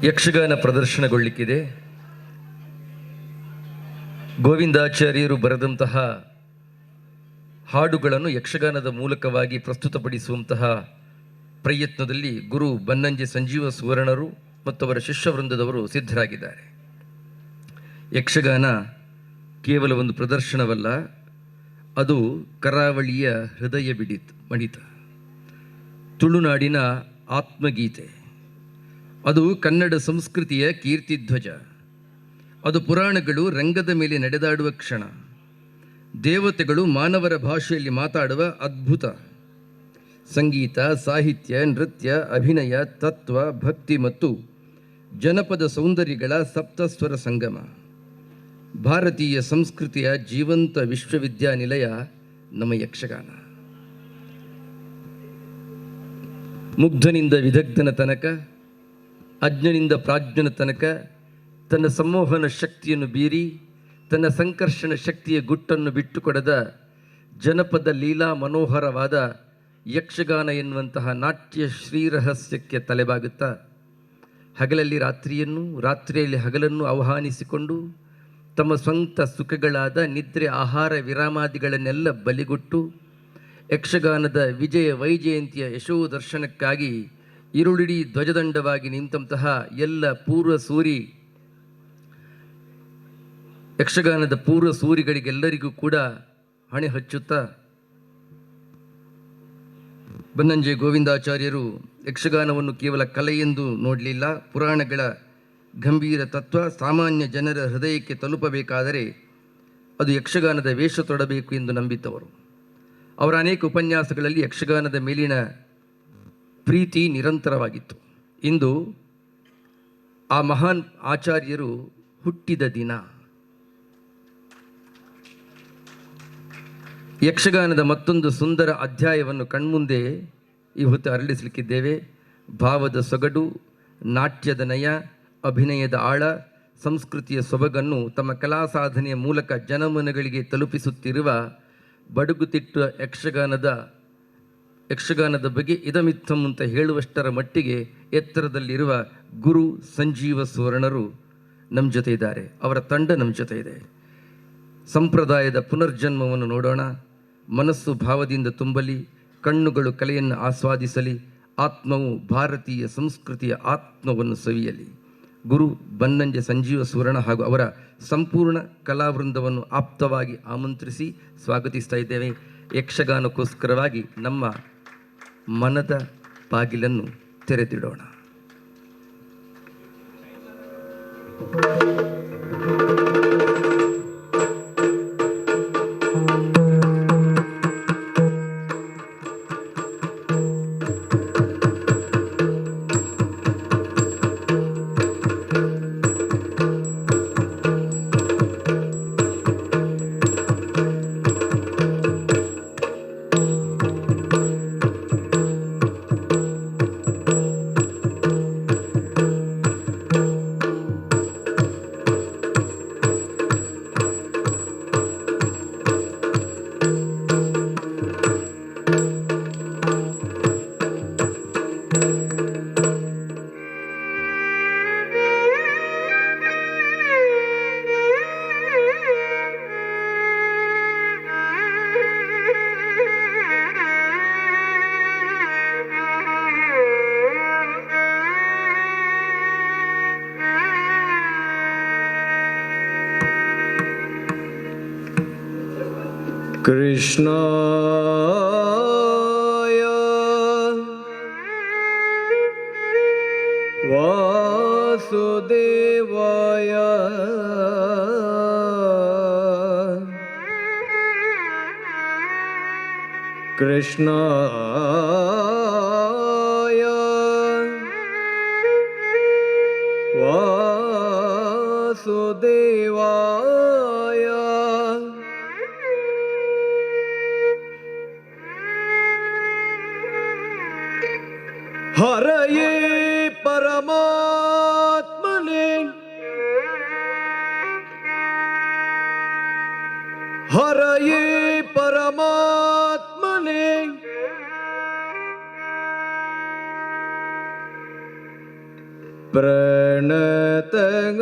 ಯಕ್ಷಗಾನ ಪ್ರದರ್ಶನಗೊಳ್ಳಿಕ್ಕಿದೆ. ಗೋವಿಂದಾಚಾರ್ಯರು ಬರೆದಂತಹ ಹಾಡುಗಳನ್ನು ಯಕ್ಷಗಾನದ ಮೂಲಕವಾಗಿ ಪ್ರಸ್ತುತಪಡಿಸುವಂತಹ ಪ್ರಯತ್ನದಲ್ಲಿ ಗುರು ಬನ್ನಂಜೆ ಸಂಜೀವ ಸುವರ್ಣರು ಮತ್ತು ಅವರ ಶಿಷ್ಯವೃಂದದವರು ಸಿದ್ಧರಾಗಿದ್ದಾರೆ. ಯಕ್ಷಗಾನ ಕೇವಲ ಒಂದು ಪ್ರದರ್ಶನವಲ್ಲ, ಅದು ಕರಾವಳಿಯ ಹೃದಯ ಮಣಿತ, ತುಳುನಾಡಿನ ಆತ್ಮಗೀತೆ, ಅದು ಕನ್ನಡ ಸಂಸ್ಕೃತಿಯ ಕೀರ್ತಿಧ್ವಜ, ಅದು ಪುರಾಣಗಳು ರಂಗದ ಮೇಲೆ ನಡೆದಾಡುವ ಕ್ಷಣ, ದೇವತೆಗಳು ಮಾನವರ ಭಾಷೆಯಲ್ಲಿ ಮಾತಾಡುವ ಅದ್ಭುತ, ಸಂಗೀತ, ಸಾಹಿತ್ಯ, ನೃತ್ಯ, ಅಭಿನಯ, ತತ್ವ, ಭಕ್ತಿ ಮತ್ತು ಜನಪದ ಸೌಂದರ್ಯಗಳ ಸಪ್ತಸ್ವರ ಸಂಗಮ, ಭಾರತೀಯ ಸಂಸ್ಕೃತಿಯ ಜೀವಂತ ವಿಶ್ವವಿದ್ಯಾನಿಲಯ ನಮ್ಮ ಯಕ್ಷಗಾನ. ಮುಗ್ಧನಿಂದ ವಿದಗ್ಧನ ತನಕ, ಅಜ್ಞನಿಂದ ಪ್ರಾಜ್ಞನ ತನಕ ತನ್ನ ಸಂಮೋಹನ ಶಕ್ತಿಯನ್ನು ಬೀರಿ ತನ್ನ ಸಂಕರ್ಷಣ ಶಕ್ತಿಯ ಗುಟ್ಟನ್ನು ಬಿಟ್ಟುಕೊಡದ ಜನಪದ ಲೀಲಾ ಮನೋಹರವಾದ ಯಕ್ಷಗಾನ ಎನ್ನುವಂತಹ ನಾಟ್ಯ ಶ್ರೀರಹಸ್ಯಕ್ಕೆ ತಲೆಬಾಗುತ್ತಾ ಹಗಲಲ್ಲಿ ರಾತ್ರಿಯನ್ನು, ರಾತ್ರಿಯಲ್ಲಿ ಹಗಲನ್ನು ಆಹ್ವಾನಿಸಿಕೊಂಡು ತಮ್ಮ ಸ್ವಂತ ಸುಖಗಳಾದ ನಿದ್ರೆ, ಆಹಾರ, ವಿರಾಮಾದಿಗಳನ್ನೆಲ್ಲ ಬಲಿಗೊಟ್ಟು ಯಕ್ಷಗಾನದ ವಿಜಯ ವೈಜಯಂತಿಯ ಯಶೋ ದರ್ಶನಕ್ಕಾಗಿ ಇರುಳಿಡೀ ಧ್ವಜದಂಡವಾಗಿ ನಿಂತಹ ಎಲ್ಲ ಯಕ್ಷಗಾನದ ಪೂರ್ವ ಸೂರಿಗಳಿಗೆಲ್ಲರಿಗೂ ಕೂಡ ಹಣೆ ಹಚ್ಚುತ್ತಾ ಬನ್ನಂಜೆ ಗೋವಿಂದಾಚಾರ್ಯರು ಯಕ್ಷಗಾನವನ್ನು ಕೇವಲ ಕಲೆಯೆಂದು ನೋಡಲಿಲ್ಲ. ಪುರಾಣಗಳ ಗಂಭೀರ ತತ್ವ ಸಾಮಾನ್ಯ ಜನರ ಹೃದಯಕ್ಕೆ ತಲುಪಬೇಕಾದರೆ ಅದು ಯಕ್ಷಗಾನದ ವೇಷ ತೊಡಬೇಕು ಎಂದು ನಂಬಿದ್ದವರು. ಅವರ ಅನೇಕ ಉಪನ್ಯಾಸಗಳಲ್ಲಿ ಯಕ್ಷಗಾನದ ಮೇಲಿನ ಪ್ರೀತಿ ನಿರಂತರವಾಗಿತ್ತು. ಇಂದು ಆ ಮಹಾನ್ ಆಚಾರ್ಯರು ಹುಟ್ಟಿದ ದಿನ. ಯಕ್ಷಗಾನದ ಮತ್ತೊಂದು ಸುಂದರ ಅಧ್ಯಾಯವನ್ನು ಕಣ್ಮುಂದೆ ಈ ಹೊತ್ತು ಅರಳಿಸಲಿಕ್ಕಿದ್ದೇವೆ. ಭಾವದ ಸೊಗಡು, ನಾಟ್ಯದ ನಯ, ಅಭಿನಯದ ಆಳ, ಸಂಸ್ಕೃತಿಯ ಸೊಬಗನ್ನು ತಮ್ಮ ಕಲಾ ಸಾಧನೆಯ ಮೂಲಕ ಜನಮನಗಳಿಗೆ ತಲುಪಿಸುತ್ತಿರುವ ಬಡುಗುತಿಟ್ಟ ಯಕ್ಷಗಾನದ ಬಗ್ಗೆ ಇದಮಿತ್ತಂ ಅಂತ ಹೇಳುವಷ್ಟರ ಮಟ್ಟಿಗೆ ಎತ್ತರದಲ್ಲಿರುವ ಗುರು ಸಂಜೀವ ಸುವರ್ಣರು ನಮ್ಮ ಜೊತೆ ಇದ್ದಾರೆ. ಅವರ ತಂಡ ನಮ್ಮ ಜೊತೆ ಇದೆ. ಸಂಪ್ರದಾಯದ ಪುನರ್ಜನ್ಮವನ್ನು ನೋಡೋಣ. ಮನಸ್ಸು ಭಾವದಿಂದ ತುಂಬಲಿ, ಕಣ್ಣುಗಳು ಕಲೆಯನ್ನು ಆಸ್ವಾದಿಸಲಿ, ಆತ್ಮವು ಭಾರತೀಯ ಸಂಸ್ಕೃತಿಯ ಆತ್ಮವನ್ನು ಸವಿಯಲಿ. ಗುರು ಬನ್ನಂಜೆ ಸಂಜೀವ ಸುವರ್ಣ ಹಾಗೂ ಅವರ ಸಂಪೂರ್ಣ ಕಲಾವೃಂದವನ್ನು ಆಪ್ತವಾಗಿ ಆಮಂತ್ರಿಸಿ ಸ್ವಾಗತಿಸ್ತಾ ಇದ್ದೇವೆ. ಯಕ್ಷಗಾನಕ್ಕೋಸ್ಕರವಾಗಿ ನಮ್ಮ ಮನದ ಬಾಗಿಲನ್ನು ತೆರೆದಿಡೋಣ. ಕೃಷ್ಣಾಯ ವಾಸುದೇವಾಯ ಕೃಷ್ಣಾಯ ವಾಸುದೇವಾಯ ಹರಯೇ ಪರಮಾತ್ಮನೇ, ಹರಯೇ ಪರಮಾತ್ಮನೇ, ಪ್ರಣತಗ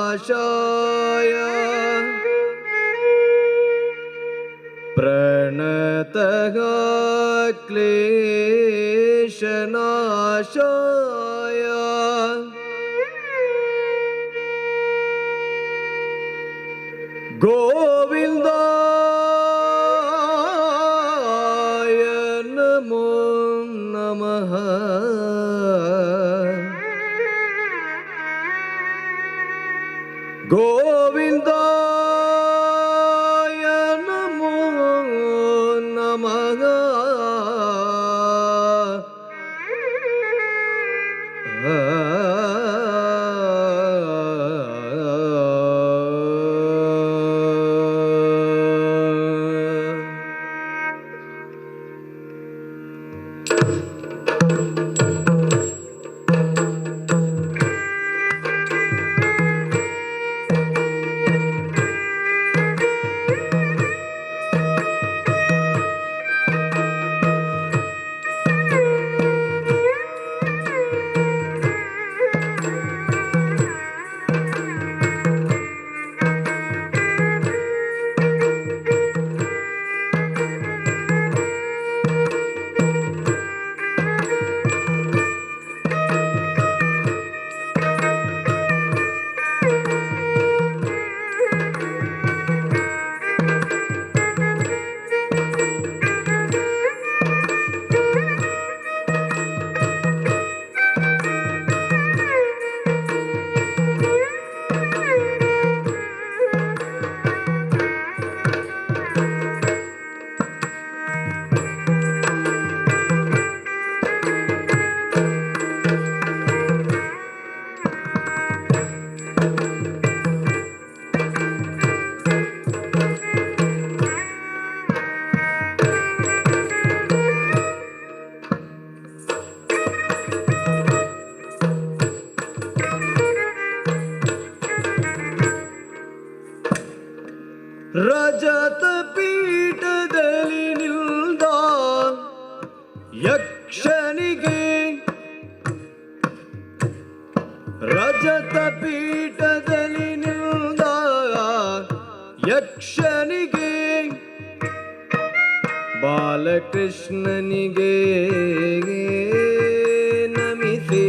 ಕ್ಲೇಶನಾಶಾಯ ಪ್ರಣತಗ ಕ್ಲೇಶನಾಶಾಯ ಗೋವಿಂದಾಯ ನಮೋ ನಮಃ. ಗೋವಿಂದಾಯ ನಮೋ ನಮಃ. ರಜತ ಪೀಠದಲ್ಲಿ ನಿಲ್ದ ಯಕ್ಷನಿಗೆ, ರಜತ ಪೀಠದಲ್ಲಿ ನಿಲ್ದ ಯಕ್ಷನಿಗೆ, ಬಾಲಕೃಷ್ಣನಿಗೆ ನಮಿಸಿ,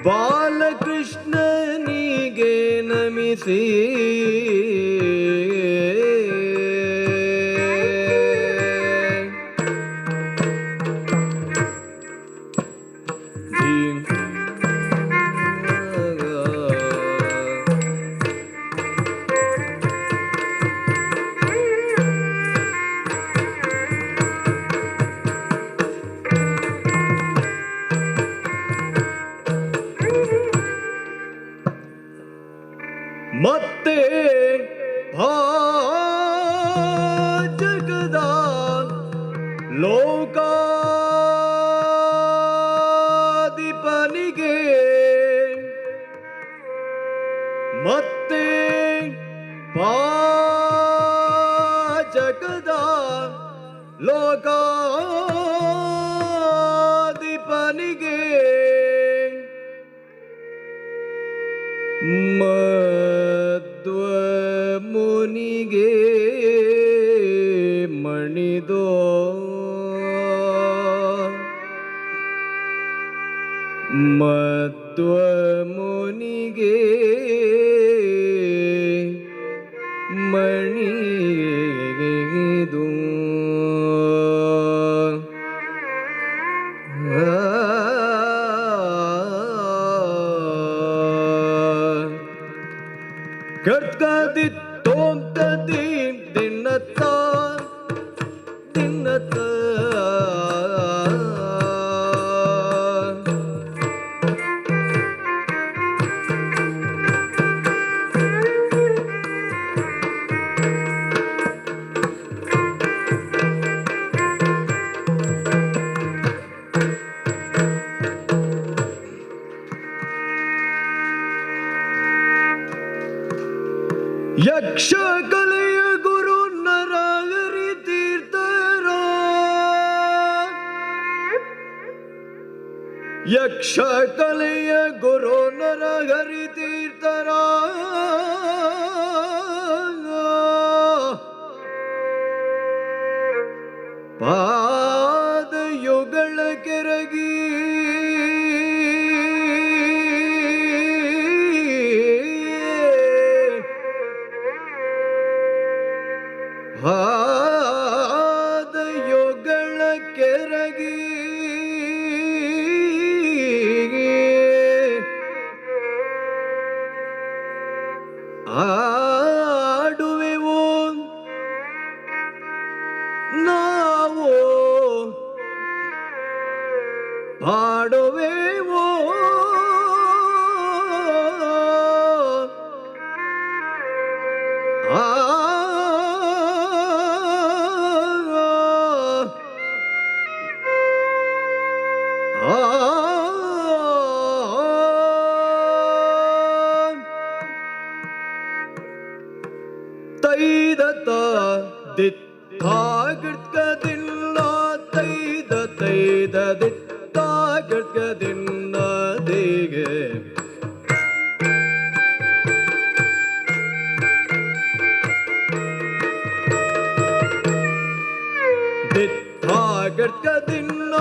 ಬಾಲಕೃಷ್ಣನಿಗೆ ನಮಿಸಿ, ಮತ್ತೆ ಜಗದ ಲೋಕಾಧಿಪನಿಗೆ, ಮತ್ತೆ ಜಗದ ಲೋಕಾಧಿಪನಿಗೆ, ಮಧ್ವ ಮುನಿಗೆ ಮಣಿದೋ, ಮಧ್ವ ಮುನಿಗೆ ಮಣಿದು, ಗಡ್ಗದಿ ತೋಂತದಿ ದಿನ್ನತ್ತ ದಿನ್ನತ್ತ, ಯಕ್ಷ ಕಲೆಯ ಗುರು ನರಹರಿ ತೀರ್ಥರ ಯಕ್ಷ ಕಲೆಯ ಗುರು ನರಹರಿ ತೀರ್ಥರ ಪಾದಯುಗಳ ಕೆರಗಿ ಪಾದಯುಗಳ ಕೆರಗಿ ಆಡುವೆವು ನಾವು ಪಾಡುವೆವು ತೈದತ ದಿತ್ತಾಗಡ್ಕದಿಲ್ಲ ತೈದ ತೈದ ದಿತ್ತಾಗಡ್ಕದಿನ್ನ ದೇಗೆ ದಿತ್ತಾಗಡ್ಕದಿನ್ನ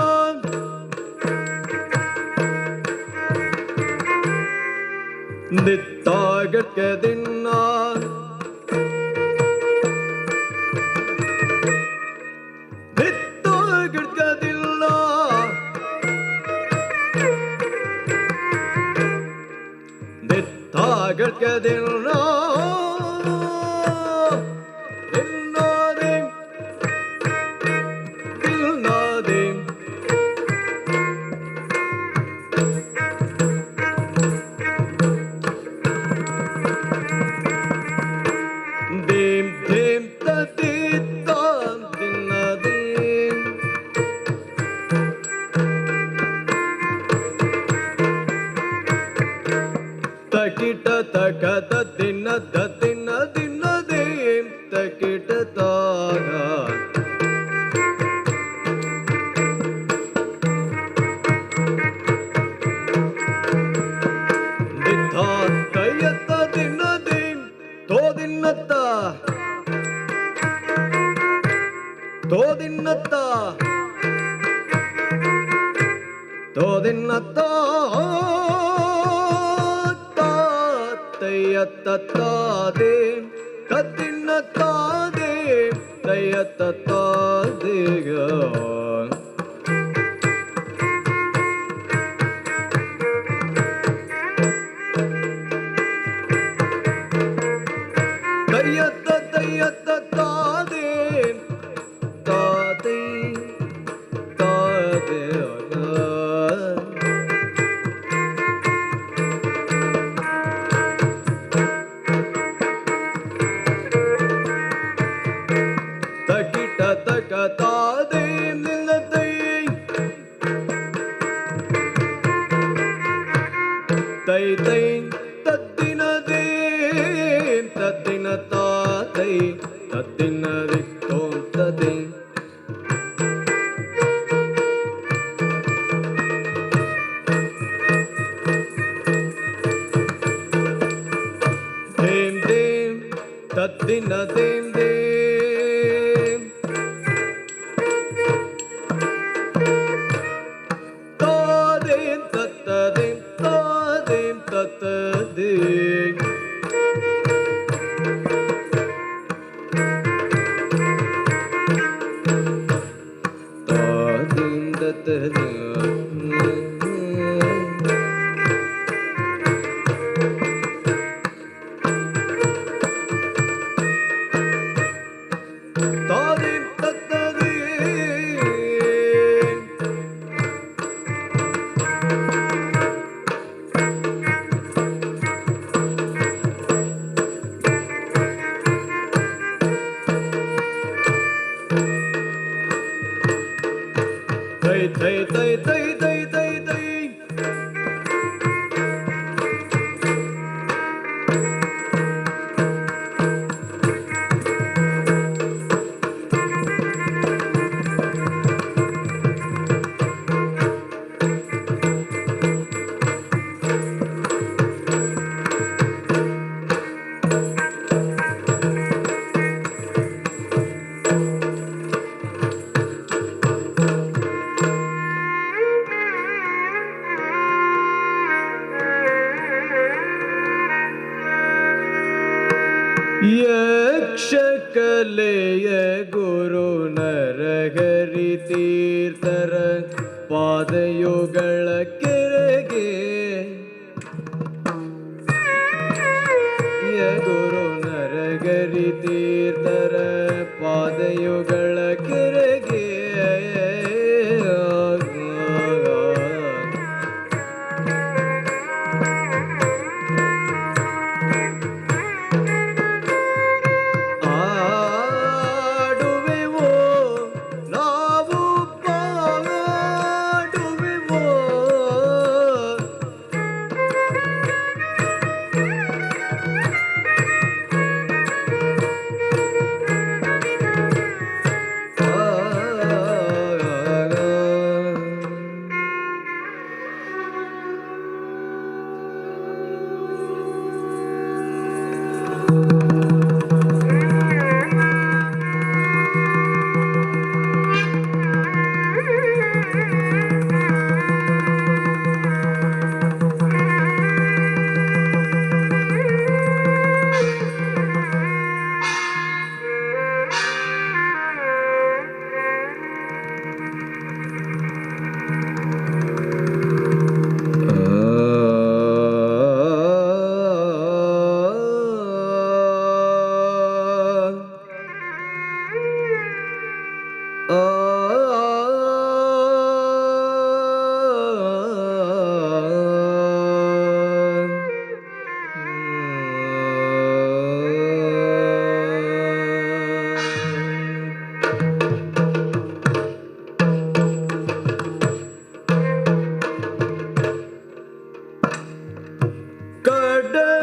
ದಿತ್ತಾಗಡ್ಕದಿನ್ನ ದಿತ್ತಾಗಡ್ಕದಿಲ್ಲ ತಕಿಟ ತಕತ ದಿನ ದಿನ ದಿನ ದೇಂ ತಕಿಟ ತಾಗ ದಿತ್ತ ಕೈಯತ್ತ ದಿನ ದೇಂ ತೋದಿನ್ನತ್ತ ತೋದಿನ್ನತ್ತ ತೋದಿನ್ನತ್ತ ತತ್ತಾದೆ ತತ್ತಿನ ತಾದೆ ತಯತ್ತ ತಾದೆಗ ತಯ್ಯತ್ತ ತಯ್ಯತ್ತ ತಾದೆ ತಾದೆ ತಾದೆ ತಕಿಟ ತಕ ತಾದೆ ನಿಲ್ಲತೈ ತೈ ತೈ ತದ್ದಿನ ದೇ ತದ್ದಿನ ತಾತೈ ತದ್ದಿನ ದಿತ್ತೋಂತದೆ ದೇಂ ದೇಂ ತದ್ದಿನ ದೇಂ ದೇಂ ತಾದೇಂ ತತ್ತದೇಂ ತಾದೇಂ ತತ್ತದೇಂ ತಾದೇಂ ತತ್ತದೇಂ ತಾದೇಂ ತತ್ತದೇಂ ತೈ ತೈ ತೈ ತೈ ತೈ ತೈ ತೈ ಯಕ್ಷಕಲೆಯ ಗುರು ನರಹರಿ ತೀರ್ಥರ ಪಾದಯುಗಳ ಕೆರೆಗೆ ಗುರು ನರಹರಿ ತೀರ್ಥರ ಪಾದಯುಗಳ ಕೆರೆಗೆ ಆಡುವೆವೋ ನಾವು ಪಾಡುವೆವೋ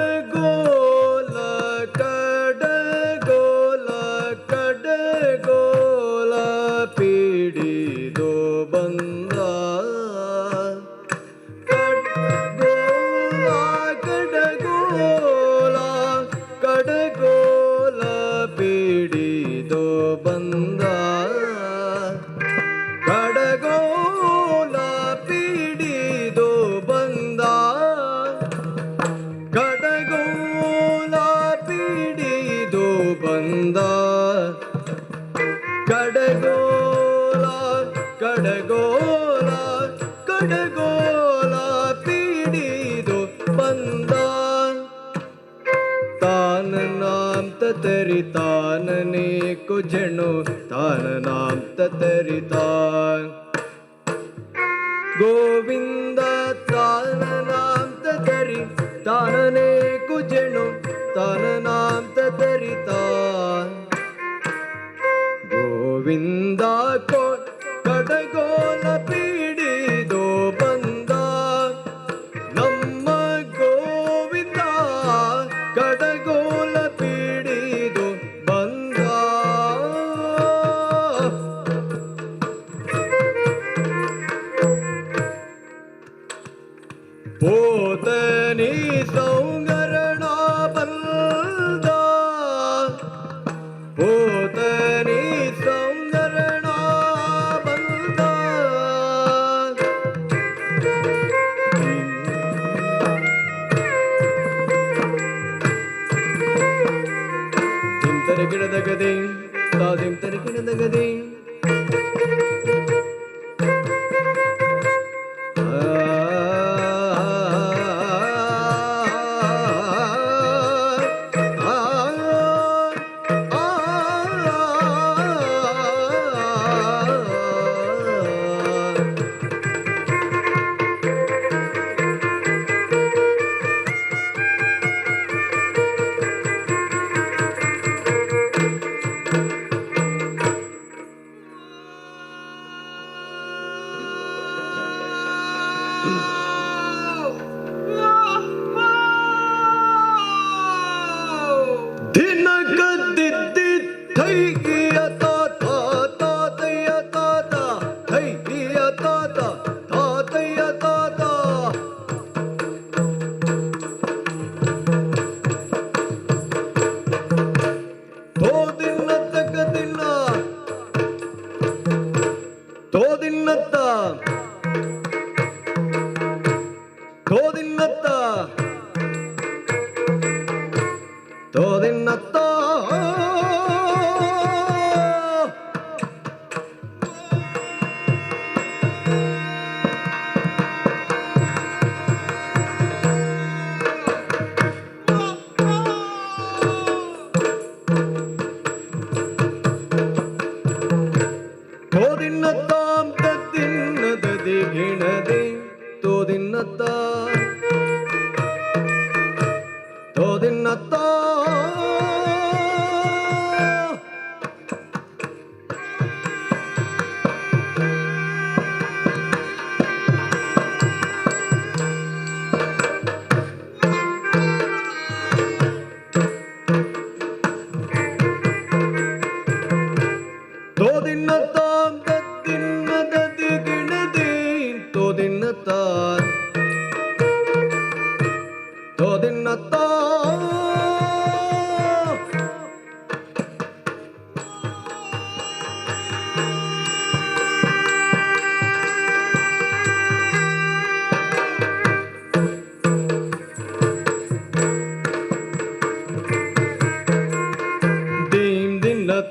ಕಡಗೋಲ ಕಡಗೋಲ ಕಡಗೋಲ ಪಿಡಿದು ಬಂದ ಕಡಗೋಲ ಕಡಗೋಲ ಕಡಗೋಲ ಪಿಡಿದು ಬಂದ ಕಡಗೋಲ ಪಿಡಿದು ಬಂದ ಕಡಗೋಲ ಪಿಡಿದು ಬಂದ ಕಡಗೋಲ ಕಡಗೋಲ ಕಡಗೋಲ ಪಿಡಿದು ಬಂದ ತಾನ ನಾಂ ತರಿ ತಾನನೇ ಕುಜಣು ತಾನ ನಾಂ ತರಿ ತಾನ್ ಗೋವಿಂದ ತಾನ ನಾಂ ತರಿ ತಾನನೇ ಕುಜಣು ತಾನ ನಾಂ ತರಿ ತಾನ್ ಗೋವಿಂದ ಕಡಗೋಲ ಪಿಡಿದು ಬಂದ ನಮ್ಮ ಗೋವಿಂದ ಕಡಗೋಲ ಪಿಡಿದು ಬಂದ ಪೋತನಿ ಸೌಂಗರಣ ಬಂದ ಪೋತನಿ ಸೌಂಗರಣ ಬಂದ ತಿಂತರೆ ಗಿಡದ ಗದೆ ತಾದಿಂತರೆ ಗಿಡದ ಗದೆ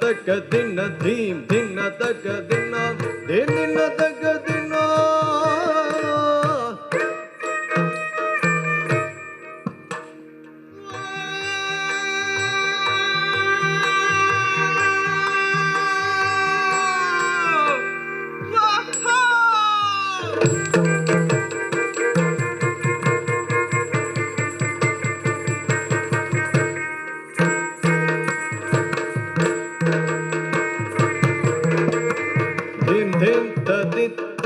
ತಕ ದಿನ ಧೀಂ ದಿನ ತಕ ದಿನ ದಿನ ತಕ ದಿನ ಧಿಂ ಧಿಂ ತದಿತ್ತ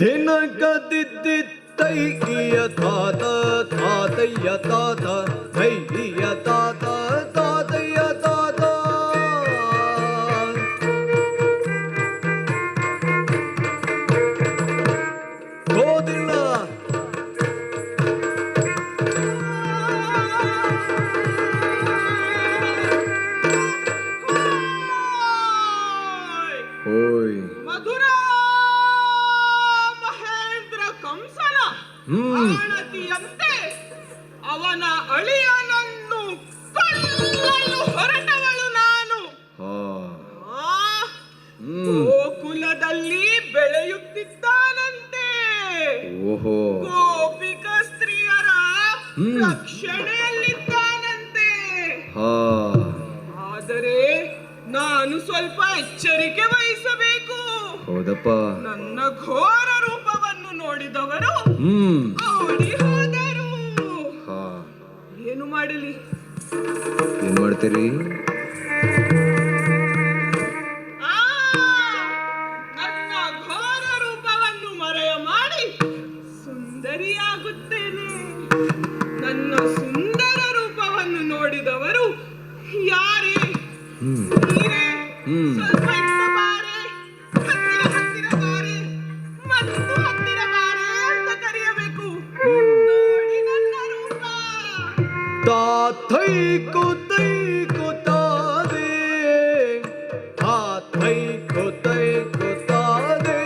ದಿನ ಗದಿದ್ದಿತ್ತೈಯ ತಾತ ತಾತಯ್ಯ ತಾತ ಥೈಯ ತಾತ ತಾತಯ್ಯ ತಾತ ಗೋದಿಲ್ಲ ಓಯ್ ಮಧುರಾ ಮಹೇಂದ್ರ ಕಂಸನ ಆಣತಿಯಂತೆ ಅವನ ಅಳಿಯನನ್ನು ಕೊಲ್ಲಲು ಹೊರಟವಳು ನಾನು. ಗೋಕುಲದಲ್ಲಿ ಬೆಳೆಯುತ್ತಿದ್ದಾನಂತೆ. ಓಹೋ ಗೋಪಿಕ ಸ್ತ್ರೀಯರ ರಕ್ಷಣೆಯಲ್ಲಿದ್ದಾನಂತೆ. ಆದರೆ ನಾನು ಸ್ವಲ್ಪ ಎಚ್ಚರಿಕೆ ವಹಿಸಬೇಕು. ಹೌದಪ್ಪ. ನನ್ನ ಘೋರ ರೂಪವನ್ನು ನೋಡಿದವರು ಓಡಿ ಹೋದರು. ಏನು ಮಾಡಲಿ? ಏನ್ ಮಾಡ್ತೀರಿ? ನನ್ನ ಘೋರ ರೂಪವನ್ನು ಮರೆಯ ಮಾಡಿ ಸುಂದರಿಯಾಗುತ್ತೇನೆ. ನನ್ನ ಸುಂದರ ರೂಪವನ್ನು ನೋಡಿದವರು ಯಾರೇ ನೀರೇ ಸ್ವಲ್ಪ ಇತ್ತ ಬಾರೆ, ಹತ್ತಿರ ಹತ್ತಿರ ಬಾರೆ, ಮತ್ತು ಹತ್ತಿರ ಬಾರೆ ಅಂತ ಕರೆಯಬೇಕು. ನೋಡಿ ನನ್ನ ರೂಪ. ತಾತೈ ಕುತೈ ಕುತಾದೆ ತಾತೈ ಕುತೈ ಕುತಾದೆ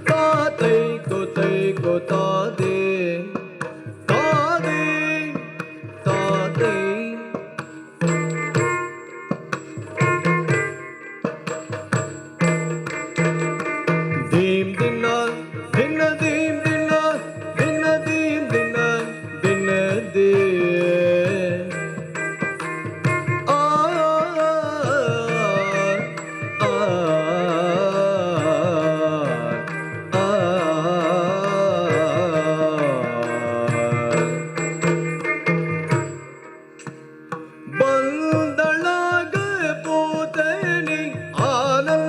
ತಾತೈ ಕುತೈ ಕುತಾದೆ ತಾದೆ ತಾದೆ ಧೀಂ ದಿನ ದಿನ ಧೀಂ ದಿನ ದಿನ ಧೀಂ ದಿನ ದಿನ ದೇ ಆ ಆ ಬಂದಳಾಗ ಪೋತನಿ ಆನಂದದೇ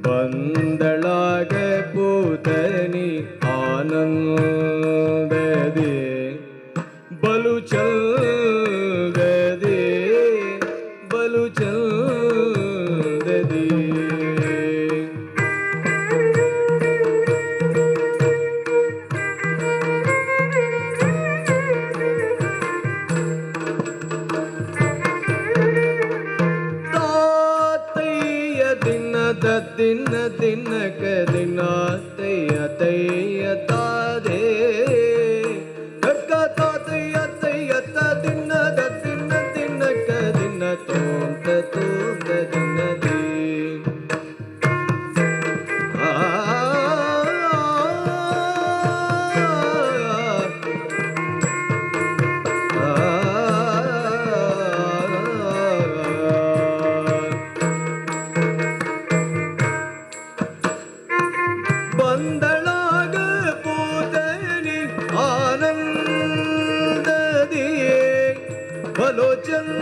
ಬಂದಳಾಗ ಪೂತನಿ ಆನಂದದೇ ಬಲು ಚಲ್ದದೆ ಬಲು ಚಲ್ದದೆ ತಾತಯ್ಯ ದಿನದ ದಿನ ದಿನಕ ದಿನ ತಯ್ಯ ತಯ್ಯ ತಾದೇ ಕಕ್ಕ ತಾತಯ್ಯ ತಯ್ಯ ತ ದಿನದ ದಿನ ದಿನಕ ದಿನ ತೋಂತ ತೋಂತ ದಿನ ದೇ ಬಂದಳಾಗ ಪೂತನಿ ಆನಂದದಿಯೇ ಬಲು ಚಂದದಿಯೇ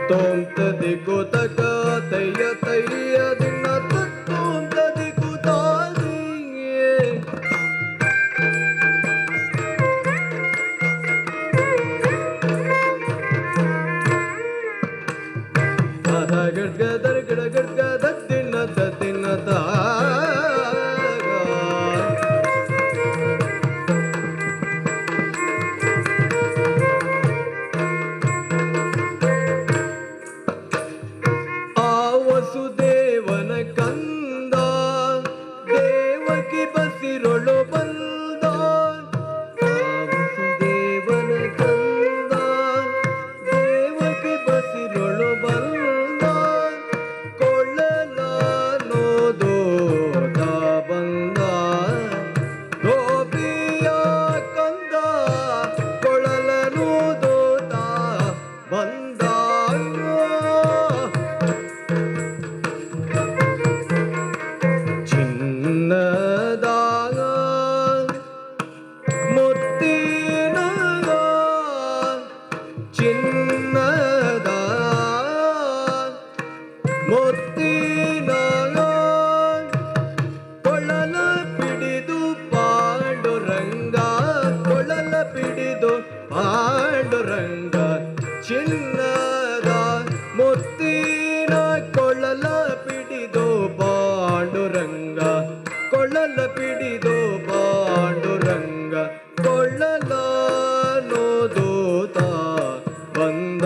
ತತ್ತೋಂ ತದಿಕು ತಕ ತಯ್ಯ ತಯ್ಯ ದಿನ ತತ್ತೋಂ ತದಿಕು ತಾದಿಯೇ ದಾದ ಗಡ್ಗ ದರ್ ಗಡ ಗಡ್ಗ ದದ್ದಿನ ದದ್ದಿನ ವಸುದೇವನ ಕಂದ ದೇವಕಿ ಬಸಿರೊಳು ಬಂದ ವಸುದೇವನ ಕಂದ ದೇವಕಿ ಬಸಿರೊಳು ಬಂದ ಕೊಳ್ಳಲಾನೋದೋದ ಬಂದ ಗೋಪಿಯ ಕಂದ ಕೊಳ್ಳಲನೋದೋದ ಬಂದ ಚಿನ್ನದಾಗ ಮುತ್ತಿನಗ ಚಿನ್ನದ ಮುತ್ತಿನಗ ಕೊಳಲ ಪಿಡಿದು ಪಾಂಡುರಂಗ ಕೊಳಲ ಪಿಡಿದು ಪಾಂಡುರಂಗ ಚಿನ್ನದ ಮುತ್ತಿನ ಕೊಳಲ ಪಿಡಿದು ಪಾಂಡುರಂಗ ಕೊಳ್ಳಲ ಪಿಡಿದು ಪಾಂಡುರಂಗ ಕೊಳ್ಳಲ ನೋದೋತ ಬಂದ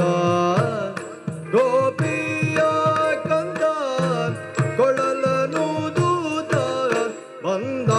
ಗೋಪಿಯ ಕಂದ ಕೊಳ್ಳಲ ನೋದೂತ ಬಂದ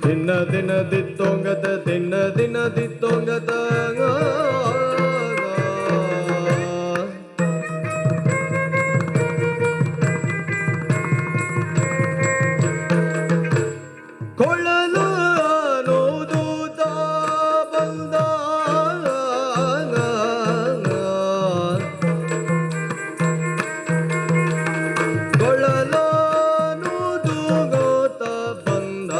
ದಿನ ದಿನ ದಿತ್ತೋಂಗದ ದಿನ ದಿನ ದಿತ್ತೋಂಗದ ಕೊಳ್ಳಲು ನೋದೂತ ಬಂದ ಕೊಳ್ಳಲ ನೋದೂಗೋತ ಬಂದ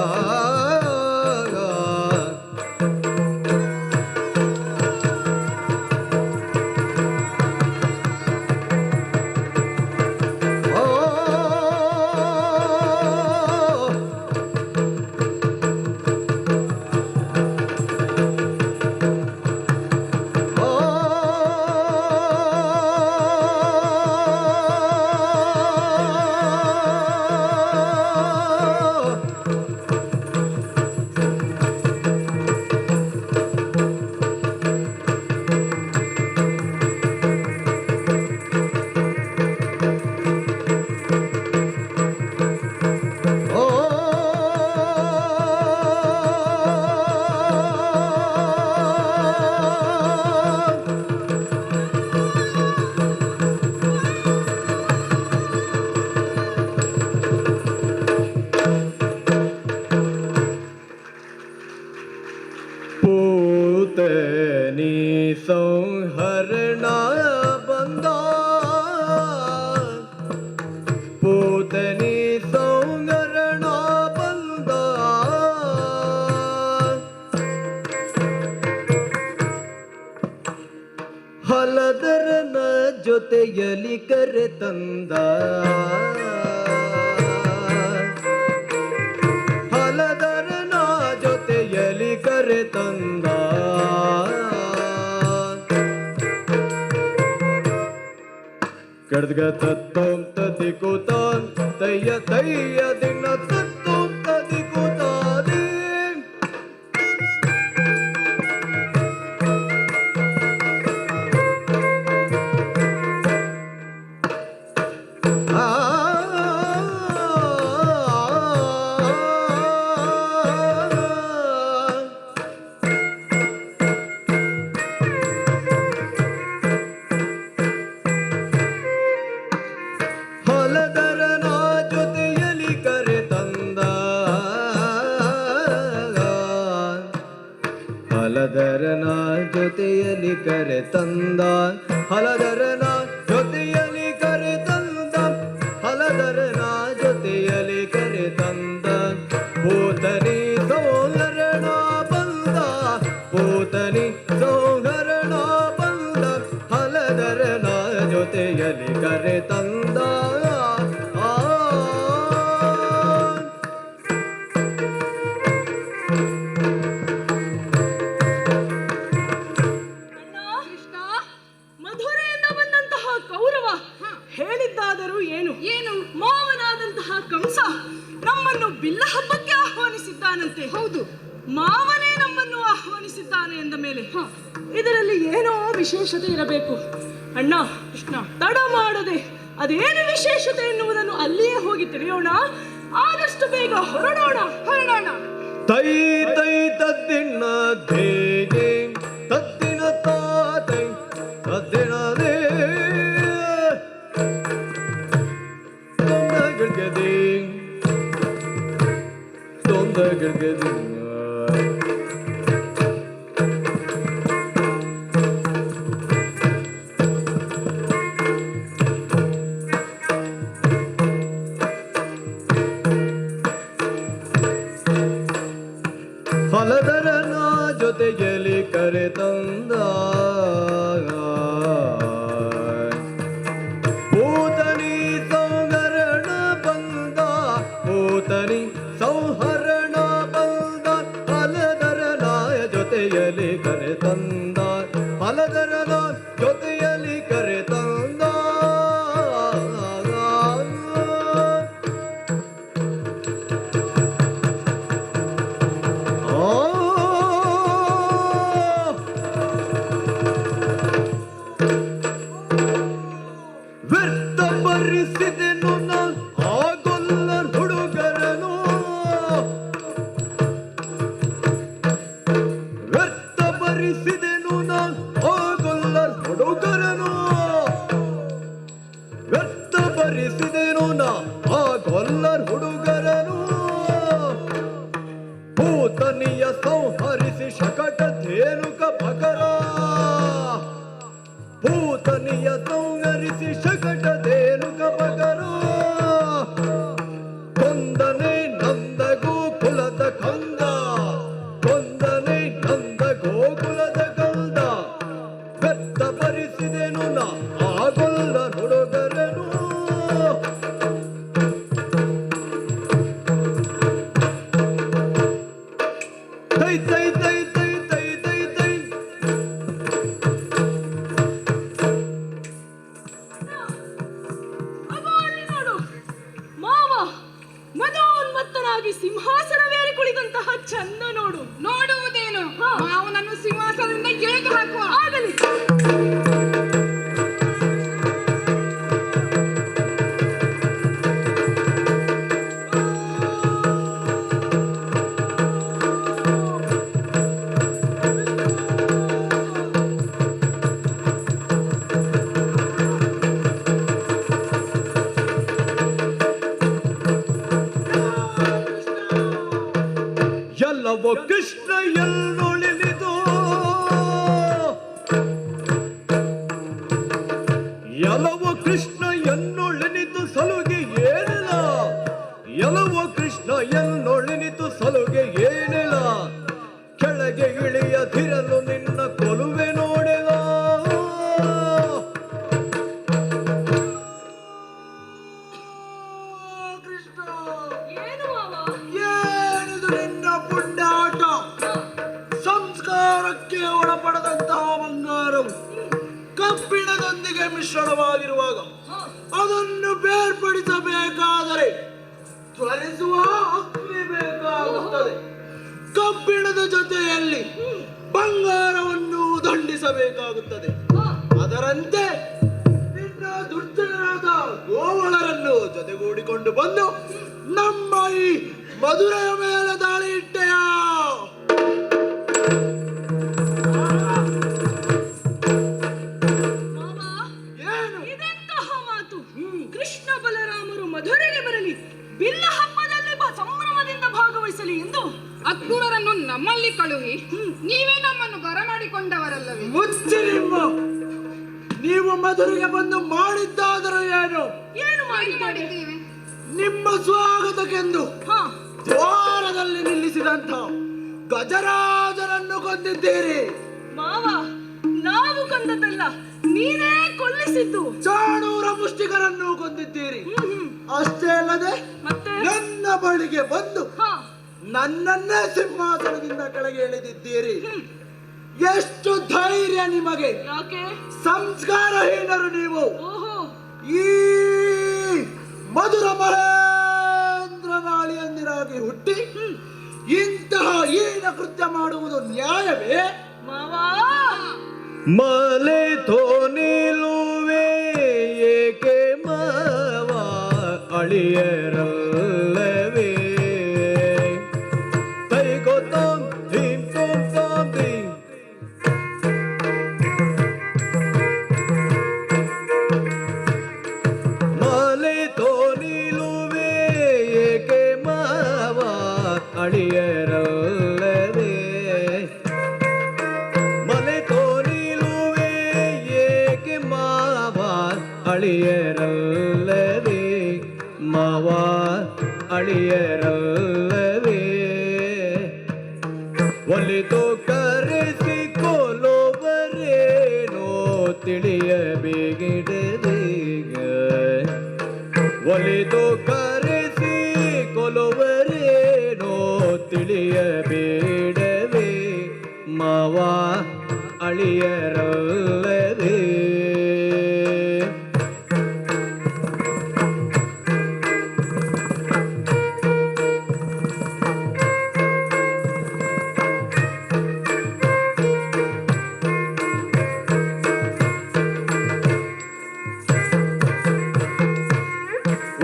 पूतनी संहरण बंदा पूतनी संहरण बंदा ಹಲದರನ ಜೊತೆಯಲಿ ಕರೆ ತಂದ ಹಲದರನ ಜೊತೆಯಲಿ ಕರೆ ತಂದ ಕಡ್ಗ ತತ್ತೋಂ ತದಿಕುತಾನ್ ತಯ್ಯ ತಯ್ಯ ದಿನ ತತ್ತೋಂ ತದಿಕುತಾನೆ ಆ ಕರೆ ತಂದ ಹಲದರನ ಜೊತೆಯಲ್ಲಿ ಕರೆ ತಂದ ಹಲದರನ ಜೊತೆಯಲ್ಲಿ ಕರೆ ತಂದ ಪೂತನಿ ಸೋದರನ ಬಂದ ಪೂತನಿ ಸೋದರನ ಬಂದ ಹಲದರನ ಜೊತೆಯಲ್ಲಿ ಕರೆ ತಂದ ಮಧುರೆಯಿಂದ ಬಂದಂತಹ ಕೌರವ ಹೇಳಿದ್ದಾದರೂ ಏನು ಏನು ಮಾವನಾದಂತಹ ಕಂಸ ನಮ್ಮನ್ನು ಬಿಲ್ಲ ಹಬ್ಬಕ್ಕೆ ಆಹ್ವಾನಿಸಿದ್ದಾನಂತೆ. ಹೌದು, ಮಾವನೇ ನಮ್ಮನ್ನು ಆಹ್ವಾನಿಸಿದ್ದಾನೆ ಎಂದ ಮೇಲೆ ಇದರಲ್ಲಿ ಏನೋ ವಿಶೇಷತೆ ಇರಬೇಕು. ಅಣ್ಣ ಕೃಷ್ಣ, ತಡ ಮಾಡದೆ ಅದೇನು ವಿಶೇಷತೆ ಎನ್ನುವುದನ್ನು ಅಲ್ಲಿಯೇ ಹೋಗಿ ತಿಳಿಯೋಣ. ಆದಷ್ಟು ಬೇಗ ಹೊರಡೋಣ. ತೈ ತೈ ತದ್ದಿನ ಧೇಗೆ ತದ್ದಿನ ತಾತೈ ತದ್ದಿನ ದೇ ತೊಂದಗಡ್ಗದಿ ತೊಂದಗಡ್ಗದಿ ಹಲದರನ ಜೊತೆಯಲ್ಲಿ ಕರೆ ತಂದ ಪೂತನಿ ಸೌಹರಣ ಬಂದ ಪೂತನಿ ಸೌಹರಣ ಬಂದ ಹಲದರನ ಜೊತೆಯಲ್ಲಿ ಕರೆ ತಂದ ಹಲದರನ ಜೊತೆಯಲ್ಲಿ ಕರೆ ತಂದ ವ್ಯರ್ಥ ಪರಿಸಿದೆನು ನಾ ಆಗೊಲ್ಲ ಹುಡುಗರನು ವ್ಯರ್ಥ ಪರಿಸಿದೆನು ನಾ ಆಗೊಲ್ಲ ಹುಡುಗರನು ವ್ಯರ್ಥ ಪರಿಸಿದೆನು ನಾ ಆಗೊಲ್ಲ ಹುಡುಗರನು ಭೂತನಿಯ ಸಂಹರಿಸಿ ಶಕಟ ಧೇನುಕ ಭಗರ ಭೂತನಿಯ ಸಂಹರಿಸಿ ಶಕಟ ಧೇನುಕ ಭಗರ ಕೊಂದನೆ ನಂದ ಗೋಕುಲದ ಕಂದ ಕೊಂದನೆ ನಂದ ಗೋಕುಲದ ಕಂದ ವ್ಯಕ್ತಪಡಿಸಿದೆನು ನಾ ಆಗೊಲ್ಲ ಹುಡುಗರನು ತೈ ತೈ ತೈ ತೈ ತೈ ತೈ ತೈ ನೋಡು, ಮಾವ ಮದೋನ್ಮತ್ತನಾಗಿ ಸಿಂಹಾಸನವೇರಿ ಕುಳಿತಂತಹ ಚಂದ ನೋಡು. ನೋಡುವುದೇನು, ಮಾವನನ್ನು ಸಿಂಹಾಸನದಿಂದ ಎಳೆದು ಹಾಕುವ. ಆಗಲಿ. ಎಲ್ಲವೋ ಕೃಷ್ಣ ಎಲ್ಲೊಳಿಲಿದು ಎಲ್ಲವೋ ಕೃಷ್ಣ ಎನ್ನೊಳೆನಿತು ಸಲುಗೆ ಏನಿಲ್ಲ ಎಲ್ಲವೋ ಕೃಷ್ಣ ಎನ್ನೊಳೆನಿತು ಸಲುಗೆ ಏನಿಲ್ಲ ಕೆಳಗೆ ಇಳಿಯದಿರಲು ನಿನ್ನ ಕೊಲುವೆ ನೋಡಿದ ಪುಂಡಾಟ ಸಂಸ್ಕಾರಕ್ಕೆ ಒಳಪಡದಂತಹ ಬಂಗಾರವು ಕಬ್ಬಿಣದೊಂದಿಗೆ ಮಿಶ್ರಣವಾಗಿರುವಾಗ ಅದನ್ನು ಬೇರ್ಪಡಿಸಬೇಕಾದರೆ ಜ್ವಲಿಸುವ ಅಗ್ನಿ ಬೇಕಾಗುತ್ತದೆ. ಕಬ್ಬಿಣದ ಜೊತೆಯಲ್ಲಿ ಬಂಗಾರವನ್ನು ದಂಡಿಸಬೇಕಾಗುತ್ತದೆ. ಅದರಂತೆ ನಿನ್ನ ದುರ್ಜನರಾದ ಗೋವಳರನ್ನು ಜೊತೆಗೂಡಿಕೊಂಡು ಬಂದು ನಮ್ಮ ಈ ಮಧುರೆಯ ಮೇಲೆ ದಾಳಿ ಇಟ್ಟೆಯ. ಏನು ಇದೆಂತಹ ಮಾತು? ಕೃಷ್ಣ ಬಲರಾಮರು ಮಧುರೆಗೆ ಬರಲಿ, ಬಿಲ್ಲ ಹಬ್ಬದಲ್ಲಿ ಸಂಭ್ರಮದಿಂದ ಭಾಗವಹಿಸಲಿ ಎಂದು ಅಕ್ರೂರರನ್ನು ನಮ್ಮಲ್ಲಿ ಕಳುಹಿ ನೀವೇ ನಮ್ಮನ್ನು ಬರಮಾಡಿಕೊಂಡವರಲ್ಲವೇ? ಮುಚ್ಚಿ ನೀವು ಮಧುರೆಗೆ ಬಂದು ಮಾಡಿದ್ದಾದರೂ ಏನು ಮಾಡಿದ್ದೇವೆ? ನಿಮ್ಮ ಸ್ವಾಗತಕ್ಕೆಂದು ದ್ವಾರದಲ್ಲಿ ನಿಲ್ಲಿಸಿದಂತ ಗಜರಾಜನನ್ನು ಕೊಂದಿದ್ದೀರಿ. ಮಾವ, ನಾವು ಕೊಂದದ್ದಲ್ಲ, ನೀನೇ ಕೊಲ್ಲಿಸಿದ್ದು. ಚಾಣೂರ ಮುಷ್ಟಿಕರನ್ನು ಕೊಂದಿದ್ದೀರಿ. ಅಷ್ಟೇ ಅಲ್ಲದೆ ಮತ್ತೆ ನನ್ನ ಬಳಿಗೆ ಬಂದು ನನ್ನನ್ನೇ ಸಿಂಹಾಸನದಿಂದ ಕೆಳಗೆ ಎಳೆದಿದ್ದೀರಿ. ಎಷ್ಟು ಧೈರ್ಯ ನಿಮಗೆ! ಯಾಕೆ? ಸಂಸ್ಕಾರಹೀನರು ನೀವು. ಓಹೋ, ಈ ಮಧುರ ಮಹೇಂದ್ರ ನಾಳಿಯಂದಿರಾಗಿ ಹುಟ್ಟಿ ಇಂತಹ ಹೀನ ಕೃತ್ಯ ಮಾಡುವುದು ನ್ಯಾಯವೇ? ಮಾವಾ, ಮಲೆತೋ ನಿಲುವೆ ಏಕೆ ಮಾವ ಅಳಿಯರಲ್ಲವೇ ತೈಗೋ ತಾಂ ಧೀಂ ತೋಂ ತಾಂ ಧೀಂ ಮಲೆತೋ ನಿಲುವೆ ಏಕೆ ಮಾವ ಅಳಿಯರಲ್ಲವೇ ಮಲೆತೋ ನಿಲುವೆ ಏಕೆ ಮಾವ ಅಳಿಯರಲ್ಲವೇ ಮಾವ ಅಳಿಯರಲ್ಲವೇ ಒಲಿದು ಕರೆಸಿಕೊಳ್ಳುವರೇನೋ ತಿಳಿಯಬೇಕಿಡದೀಗ ಒಲಿದು ಕರೆಸಿಕೊಳ್ಳುವರೇನೋ ತಿಳಿಯಬೇಡವೇ ಮಾವ ಅಳಿಯರಲ್ಲವೇ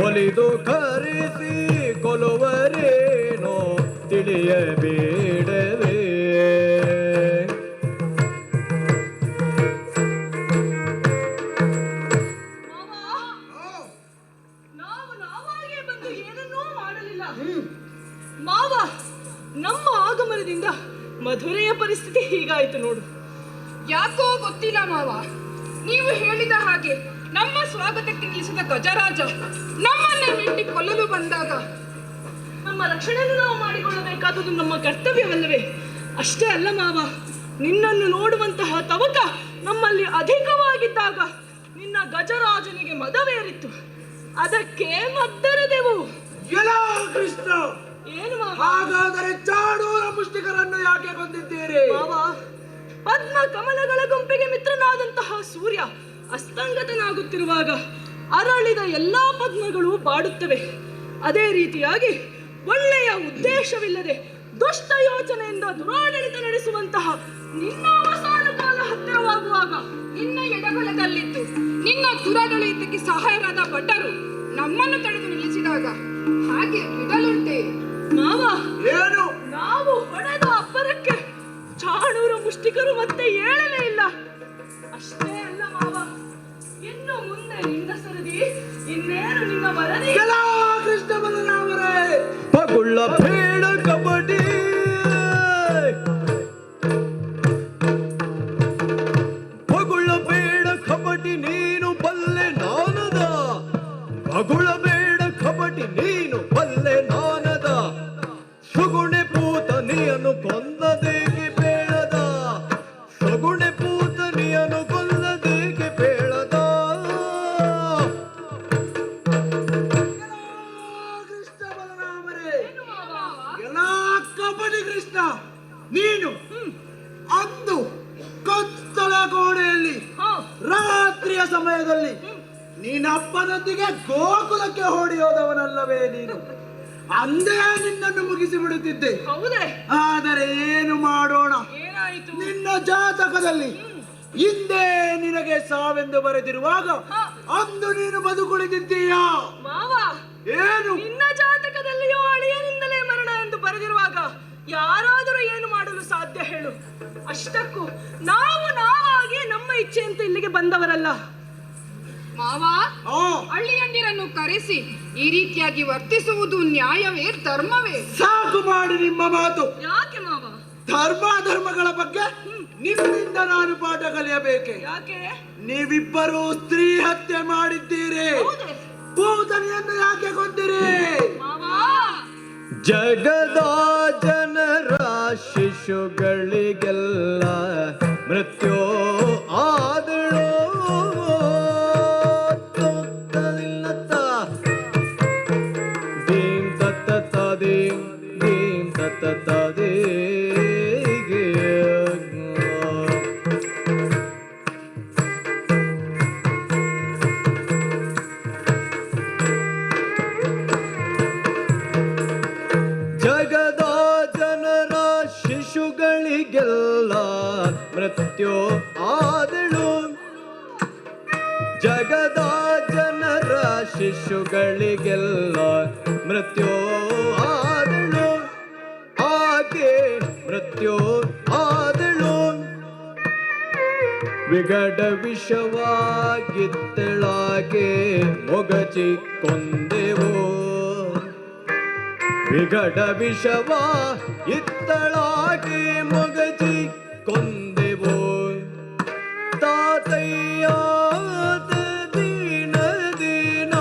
ಒಲಿದು ಕರೆಸಿ ಕೊಲುವರೇನೋ ತಿಳಿಯಬೇಡವೇ ನಾವು ನಾವಾಗೇ ಬಂದು ಏನನ್ನೂ ಮಾಡಲಿಲ್ಲ. ಮಾವ, ನಮ್ಮ ಆಗಮನದಿಂದ ಮಧುರೆಯ ಪರಿಸ್ಥಿತಿ ಹೀಗಾಯ್ತು ನೋಡು. ಯಾಕೋ ಗೊತ್ತಿಲ್ಲ ಮಾವ, ನೀವು ಹೇಳಿದ ಹಾಗೆ ನಮ್ಮ ಸ್ವಾಗತಕ್ಕೆ ನಿಲ್ಲಿಸಿದ ಗಜರಾಜ ನಮ್ಮನ್ನೇ ಮೆಟ್ಟಿ ಕೊಲ್ಲಲು ಬಂದಾಗ ನಮ್ಮ ರಕ್ಷಣೆಯನ್ನು ನಾವು ಮಾಡಿಕೊಳ್ಳಬೇಕಾದುದು ನಮ್ಮ ಕರ್ತವ್ಯವಲ್ಲವೇ? ಅಷ್ಟೇ ಅಲ್ಲ ಮಾವ, ನಿನ್ನನ್ನು ನೋಡುವಂತಹ ತವಕ ನಮ್ಮಲ್ಲಿ ಅಧಿಕವಾಗಿದ್ದಾಗ ನಿನ್ನ ಗಜರಾಜನಿಗೆ ಮದವೇರಿತ್ತು. ಅದಕ್ಕೆ ಮದ್ದರೆದೆವು. ಎಲ್ಲ ಕೃಷ್ಣ, ಏನು ಮಾವ? ಹಾಗಾದರೆ ಚಾಣೂರ ಮುಷ್ಟಿಕರನ್ನು ಯಾಕೆ ಕೊಂದಿದ್ದೀರಿ? ಮಾವ, ಪದ್ಮ ಕಮಲಗಳ ಗುಂಪಿಗೆ ಮಿತ್ರನಾದಂತಹ ಸೂರ್ಯ ಅಸ್ತಂಗತನಾಗುತ್ತಿರುವಾಗ ಅರಳಿದ ಎಲ್ಲಾ ಪದ್ಮಗಳು ಬಾಡುತ್ತವೆ. ಅದೇ ರೀತಿಯಾಗಿ ಒಳ್ಳೆಯ ಉದ್ದೇಶವಿಲ್ಲದೆ ದುಷ್ಟ ಯೋಚನೆಯಿಂದ ದುರಾಡಳಿತ ನಡೆಸುವಂತಹ ನಿನ್ನ ಅವಸಾನ ಕಾಲ ಹತ್ತಿರವಾಗುವಾಗ ನಿನ್ನ ಎಡಬಲದಲ್ಲಿದ್ದು ನಿನ್ನ ದುರಾಡಳಿತಕ್ಕೆ ಸಹಾಯರಾದ ಭಟರು ನಮ್ಮನ್ನು ತಡೆದು ನಿಲ್ಲಿಸಿದಾಗ ಹಾಗೆ ಬಿಡಲುಂಟೆ? ಮಾವ, ಏನು? ನಾವು ಹೊಡೆದ ಅಬ್ಬರಕ್ಕೆ ಚಾಣೂರ ಮುಷ್ಟಿಕರು ಮತ್ತೆ ಏಳಲೇ ಇಲ್ಲ. ಅಷ್ಟೇ ಅಲ್ಲ ಮಾವ, ಇನ್ನು ಮುಂದೆ ನಿನ್ನ ಸರದಿ, ಇನ್ನೇನು ನಿನ್ನ ವರದಿ. ಎಲ್ಲ ಕೃಷ್ಣ ಬಲರಾಮರೇ, ಪಗುಳ್ಳ ಬೇಡ ಕಬಡ್ಡಿ ಪಗುಳ್ಳ ಬೇಡ ಕಬಡ್ಡಿ ನೀನು ಬಲ್ಲೆ ನಾನದ ಪಗುಳ ಬೇಡ ಕಬಡ್ಡಿ ನೀನು ಬಲ್ಲೆ ನಾನದ ಸುಗುಣೆ ಪೂತನಿಯನ್ನು ಕೊಂದದೇಗೆ ಬೇಡದ ಸುಗುಣೆ ಪೂತನಿಯನ್ನು ಕೊಲ್ಲದೇಗೆ ಬೇಡದ ಕೃಷ್ಣ ಬಲರಾಮರೇ, ಎಲ್ಲ ಕಬಡ್ಡಿ ಕೃಷ್ಣ, ನೀನು ಅಂದು ಕತ್ತಲ ಕೋಣೆಯಲ್ಲಿ ರಾತ್ರಿಯ ಸಮಯದಲ್ಲಿ ನೀನಪ್ಪನೊಂದಿಗೆ ಗೋಕುಲಕ್ಕೆ ಹೊಡೆಯೋದವನಲ್ಲವೇ ನೀನು? ಅಂದೇ ನಿನ್ನನ್ನು ಮುಗಿಸಿ ಬಿಡುತ್ತಿದ್ದೆ. ಹೌದೇ? ಆದರೆ ಏನು ಮಾಡೋಣ, ಏನಾಯಿತು? ನಿನ್ನ ಜಾತಕದಲ್ಲಿ ಹಿಂದೆ ನಿನಗೆ ಸಾವೆಂದು ಬರೆದಿರುವಾಗ ಅಂದು ನೀನು ಬದುಕುಳಿದಿದ್ದೀಯಾ? ಮಾವ, ಏನು? ನಿನ್ನ ಜಾತಕದಲ್ಲಿಯೂ ಅಳಿಯನಿಂದಲೇ ಮರಣ ಎಂದು ಬರೆದಿರುವಾಗ ಯಾರಾದರೂ ಏನು ಮಾಡಲು ಸಾಧ್ಯ ಹೇಳು? ಅಷ್ಟಕ್ಕೂ ನಾವು ನಾವಾಗಿ ನಮ್ಮ ಇಚ್ಛೆಯಂತೆ ಇಲ್ಲಿಗೆ ಬಂದವರಲ್ಲ. ಮಾವ, ಆ, ಅಳ್ಳಿಯಂದಿರನ್ನು ಕರೆಸಿ ಈ ರೀತಿಯಾಗಿ ವರ್ತಿಸುವುದು ನ್ಯಾಯವೇ, ಧರ್ಮವೇ? ಸಾಕು ಮಾಡಿ ನಿಮ್ಮ ಮಾತು. ಯಾಕೆ ಮಾವ? ಧರ್ಮಗಳ ಬಗ್ಗೆ ನಿಮ್ಮಿಂದ ನಾನು ಪಾಠ ಕಲಿಯಬೇಕೆ? ಯಾಕೆ? ನೀವಿಬ್ಬರು ಸ್ತ್ರೀ ಹತ್ಯೆ ಮಾಡಿದ್ದೀರಿ. ಹೌದೇ? ಪೂತನಿಯನ್ನು ಯಾಕೆ ಕೊಂದಿರಿ? ಮಾವ, ಜಗದ ಜನರ ಶಿಶುಗಳಿಗೆಲ್ಲ ಮೃತ್ಯು ಆದಳು. ದೀಂ ತತ್ತ ದೀಂ ದೀಂ ತತ್ತ ದೇ. ಜಗದ ಜನರ ಶಿಶುಗಳಿಗೆಲ್ಲ ಮೃತ್ಯು ಆದಳು. ಜಗದ ಜನರ ಶಿಶುಗಳಿಗೆಲ್ಲ ಮೃತ್ಯು ಆದಳು. ಆಕೆ ಮೃತ್ಯು ಆದಳು. ವಿಗಡ ವಿಷವಾಗಿದ್ದಳಾಗೆ ಮೊಗಚಿ ಕೊಂದೆವು. ವಿಗಡ ವಿಷವ ಇತ್ತಳಾಗಿ ಮೊಗಚಿ ಕೊಂದೆವು. ತಾತಯ್ಯ ದೀನ ದೀನ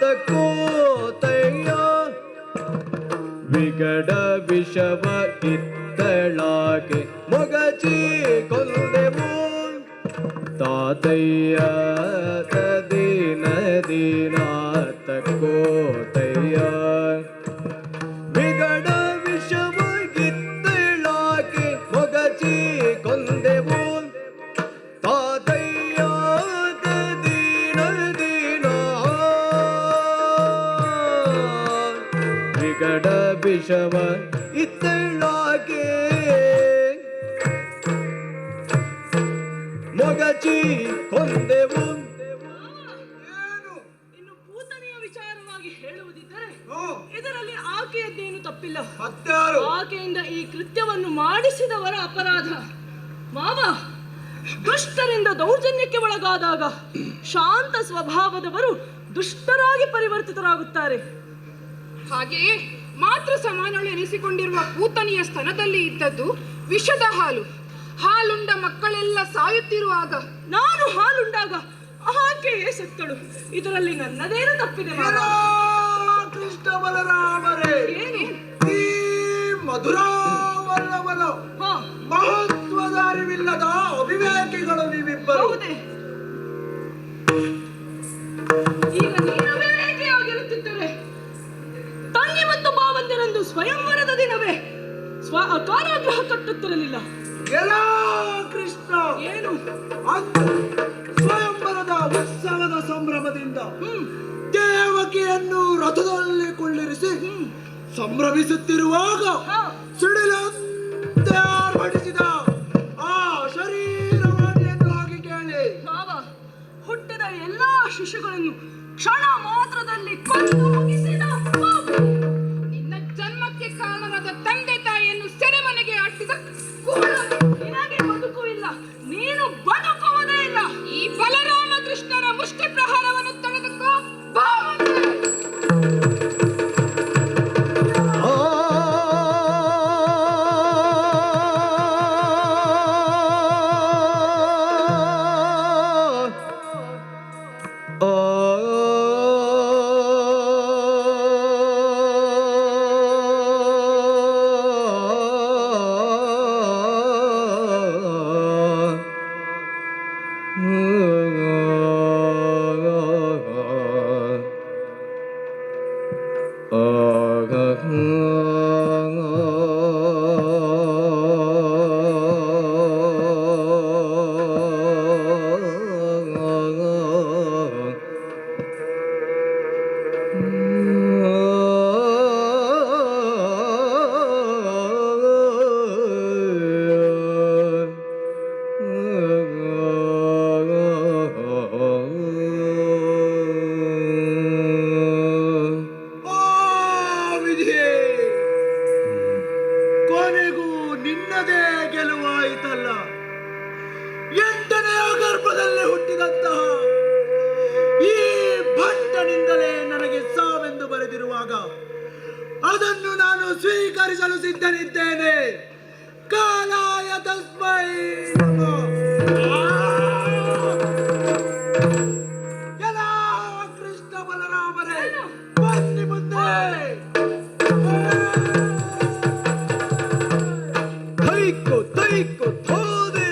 ತಕೋತಯ್ಯ. ವಿಗಡ ವಿಷವ ಇತ್ತಳಾಗಿ ಮೊಗಚಿ ಕೊಂದೆವು. ತಾತಯ್ಯ ದೀನ ದೀನ ತಕೋತಯ್ಯ. ವಿಗಡ ವಿಷವಾಗಿದ್ದಳಾಕೆ ಮೊಗಚಿ ಕೊಂದೆವು. ತಾತಯ್ಯ ದೀನ ದೀನ. ವಿಗಡ ವಿಷವ ಇದ್ದಳಾಕೆ ಮೊಗಚಿ ಕೊಂದೆವು. ಇನ್ನು ಪೂತನೆಯ ವಿಚಾರವಾಗಿ ಹೇಳುವುದಿದ್ದರೆ ಇದರಲ್ಲಿ ಆಕೆಯದ್ದೇನು ತಪ್ಪಿಲ್ಲ. ಆಕೆಯಿಂದ ಈ ಕೃತ್ಯವನ್ನು ಮಾಡಿಸಿದವರ ಅಪರಾಧ. ಮಾವ, ದುಷ್ಟರಿಂದ ದೌರ್ಜನ್ಯಕ್ಕೆ ಒಳಗಾದಾಗ ಶಾಂತ ಸ್ವಭಾವದವರು ದುಷ್ಟರಾಗಿ ಪರಿವರ್ತಿತರಾಗುತ್ತಾರೆ. ಹಾಗೆಯೇ ಮಾತೃ ಸಮಾನಳು ಎನಿಸಿಕೊಂಡಿರುವ ಪೂತನಿಯ ಸ್ತನದಲ್ಲಿ ಇದ್ದದ್ದು ವಿಷದ ಹಾಲು. ಹಾಲುಂಡ ಮಕ್ಕಳೆಲ್ಲ ಸಾಯುತ್ತಿರುವಾಗ ನಾನು ಹಾಲುಂಡಾಗ ಆಕೆಯೇ ಸತ್ತಳು. ಇದರಲ್ಲಿ ನನ್ನದೇನು ತಪ್ಪಿದೆ ಮಾವ? ಕೃಷ್ಣ ಬಲರಾಮರೇ, ಈ ಮಧುರಾವಲ್ಲವನ ಹಾ, ಮಹತ್ವದ ಅರಿವಿಲ್ಲದ ಅವಿವೇಕಿಗಳು ನೀವಿಬ್ಬರು. ಹೌದೇ? ಈಗ ನೀನು ವಿವೇಕಿಯಾಗಿರುತ್ತಿದ್ದರೆ ತಂಗಿ ಮತ್ತು ಭಾವಂದಿರಂದು ಸ್ವಯಂವರದ ದಿನವೇ ಕಾರಾಗೃಹ ಕಟ್ಟುತ್ತಿರಲಿಲ್ಲ. ಎಲ್ಲ ಕೃಷ್ಣ, ಏನು? ಅಂದು ಸ್ವಯಂವರದ ಉತ್ಸವದ ಸಂಭ್ರಮದಿಂದ ದೇವಕಿಯನ್ನು ರಥದಲ್ಲಿ ಕುಳ್ಳಿರಿಸಿ ಸಂಭ್ರಮಿಸುತ್ತಿರುವಾಗ ಸಿಡಿಲಂತೆ ಆರ್ಭಟಿಸಿದ ಆ ಶರೀರವಾಣಿಯನ್ನು ಹಾಗೆ ಕೇಳಿ. ಮಾವ, ಹುಟ್ಟಿದ ಎಲ್ಲಾ ಶಿಶುಗಳನ್ನು ಕ್ಷಣ ಮಾತ್ರದಲ್ಲಿ ಕೊಂದು ಮುಗಿಸಿದ ನಿನ್ನ ಜನ್ಮಕ್ಕೆ ಕಾರಣವಾದ ತಂದೆ ತಾಯಿಯನ್ನು ಸೆರೆಮನೆಗೆ ಅಟ್ಟಿದ ನಿನಗೆ ಬದುಕು ಇಲ್ಲ, ನೀನು ಬದುಕುವುದೇ ಇಲ್ಲ. ಈ ಬಲರಾಮ ಕೃಷ್ಣರ ಮುಷ್ಟಿ ಪ್ರಹಾರವನ್ನು ತಡೆದುಕೋ ಭಾವಂತೆ. ಕೊನೆಗೂ ನಿನ್ನದೇ ಗೆಲುವಾಯಿತಲ್ಲ. 8ನೇ ಗರ್ಭದಲ್ಲಿ ಹುಟ್ಟಿದಂತಹ ಈ ಭಟ್ಟನಿಂದಲೇ ನನಗೆ ಸಾವಿನ ಅದನ್ನು ನಾನು ಸ್ವೀಕರಿಸಲು ಸಿದ್ಧನಿದ್ದೇನೆ. ಕಾಲಾಯ ತಸ್ಮೈ ನಮಃ. ಎಲ್ಲ ಕೃಷ್ಣ ಬಲರಾಮರೇ, ಬನ್ನಿ ಮುಂದೆ. ತೈಕು ತೈಕು ಥೋದೆ.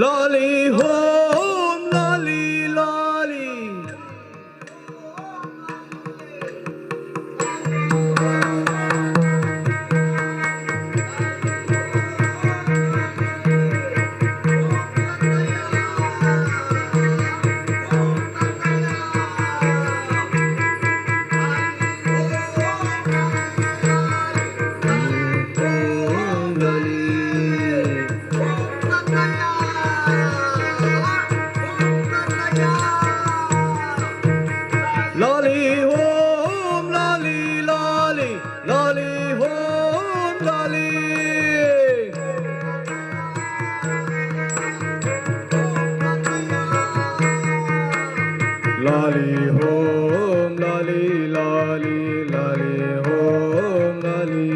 ಲಾಲಿ ಹೋಂ ಲಾಲಿ ಲಾಲಿ. ಲಾಲಿ ಹೋಂ ಲಾಲಿ ಲಾಲಿ ಲಾಲಿ ಹೋಂ ಲಾಲಿ. ಲಾಲಿ ಹೋಂ ಲಾಲಿ ಲಾಲಿ ಲಾಲಿ ಹೋಂ ಲಾಲಿ.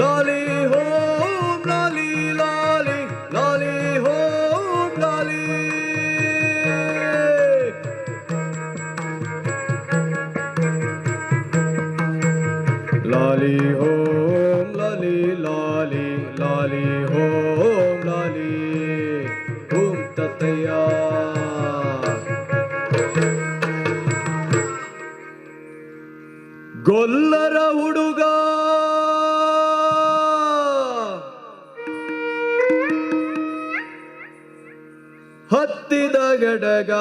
ಲಾಲಿ ಹೋಂ ಲಾಲಿ ಲಾಲಿ ಲಾಲಿ ಹೋಂ ಲಾಲಿ. ಲಾಲಿ ಹೋಂ ಲಾಲಿ ಲಾಲಿ ಲಾಲಿ ಹೋಂ ಲಾಲಿ. ಓಂ ತತ್ತಯ್ಯ. ಗೊಲ್ಲರ ಹುಡುಗ ಹತ್ತಿದ ಗಡಗ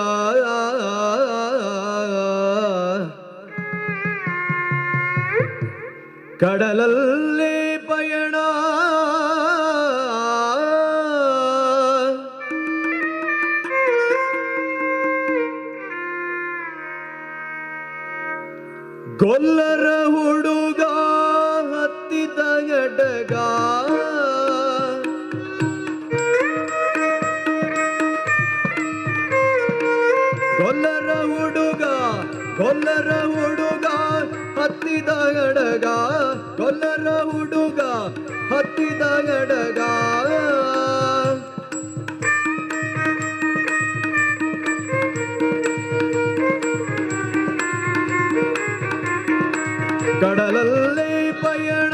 ಕಡಲಲ್ಲಿ ಪಯಣ. ಗೊಲ್ಲರ ಹುಡುಗ ಹತ್ತಿದ ಗಡಗ ಗೊಲ್ಲರ ಹುಡುಗ ಗೊಲ್ಲರ ಹುಡುಗ ಹತ್ತಿದ ಗಡಗ ಗೊಲ್ಲರ ಹುಡುಗ ಹತ್ತಿದ ಗಡಗ. ಕಡಲಲ್ಲಿ ಪಯಣ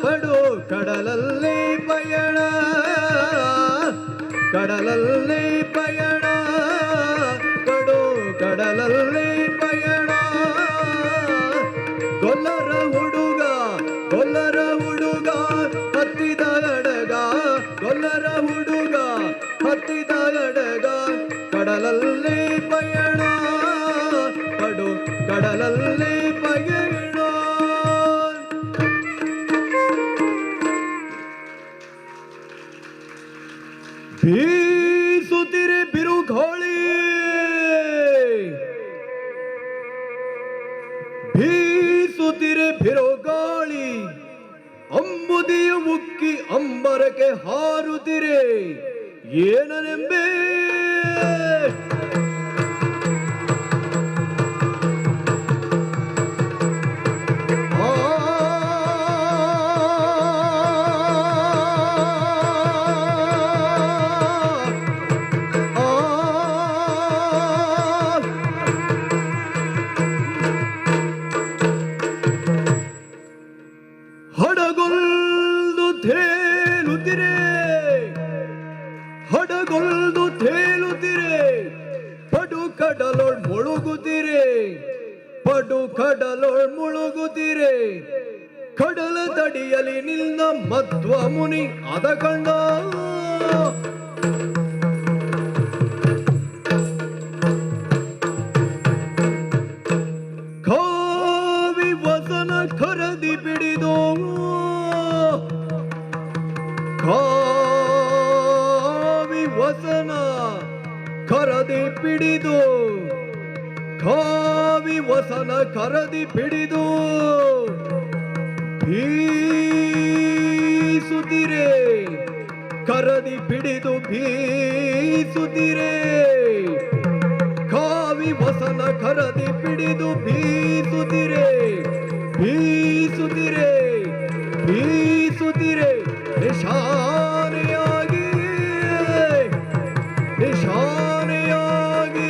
ಪಡು ಕಡಲಲ್ಲಿ ಪಯಣ ಕಡಲಲ್ಲಿ ಪಯಣ ಪಡು ಕಡಲಲ್ಲಿ ಪಯಣ. ಗೊಲ್ಲರ ಹುಡುಗ ಹತ್ತಿದ ಗಡಗ ಗೊಲ್ಲರ ಹುಡುಗ ಹತ್ತಿದ ಗಡಗ ಕಡಲಲ್ಲಿ ಪಯಣ ಪಡು ಕಡಲಲ್ಲಿ ಪಯಣ. ಬೀಸುತ್ತಿರೆ ಬಿರುಗಾಳಿ ಬೀಸುತ್ತಿರೆ ಬಿರುಗಾಳಿ ಅಂಬುದಿಯ ಉಕ್ಕಿ ಅಂಬರಕ್ಕೆ ಹಾರುತ್ತಿರೆ ಏನನೆಂಬೆ. ಹಡಗೊಲ್ದು ತೇಲುತ್ತಿರೆ ಹಡಗೊಲ್ದು ತೇಲುತ್ತಿರೆ ಪಡು ಕಡಲೊಳ್ ಮುಳುಗುತ್ತಿರೆ ಪಡು ಕಡಲೊಳ್ ಮುಳುಗುತ್ತಿರೆ. ಕಡಲ ತಡಿಯಲಿ ನಿನ್ನ ಮಧ್ವ ಮುನಿ ಅದ ಕಂಡ. ಕಾವಿ ವಸನ ಖರದಿ ಬಿಡಿದೋ ಕಾವಿ ವಸನ ಖರದಿ ಪಿಡಿದು ಕಾವಿ ವಸನ ಖರದಿ ಪಿಡಿದು ಬೀಸುತ್ತಿರೆ ಕರದಿ ಪಿಡಿದು ಬೀಸುತ್ತಿರೆ. ಕಾವಿ ವಸನ ಕರದಿ ಪಿಡಿದು ಬೀಸುತ್ತಿರೆ ಬೀಸುತ್ತಿರೆ ಬೀಸುತ್ತಿರೆ. ನಿಶಾನೆಯಾಗಿ ನಿಶಾನೆಯಾಗಿ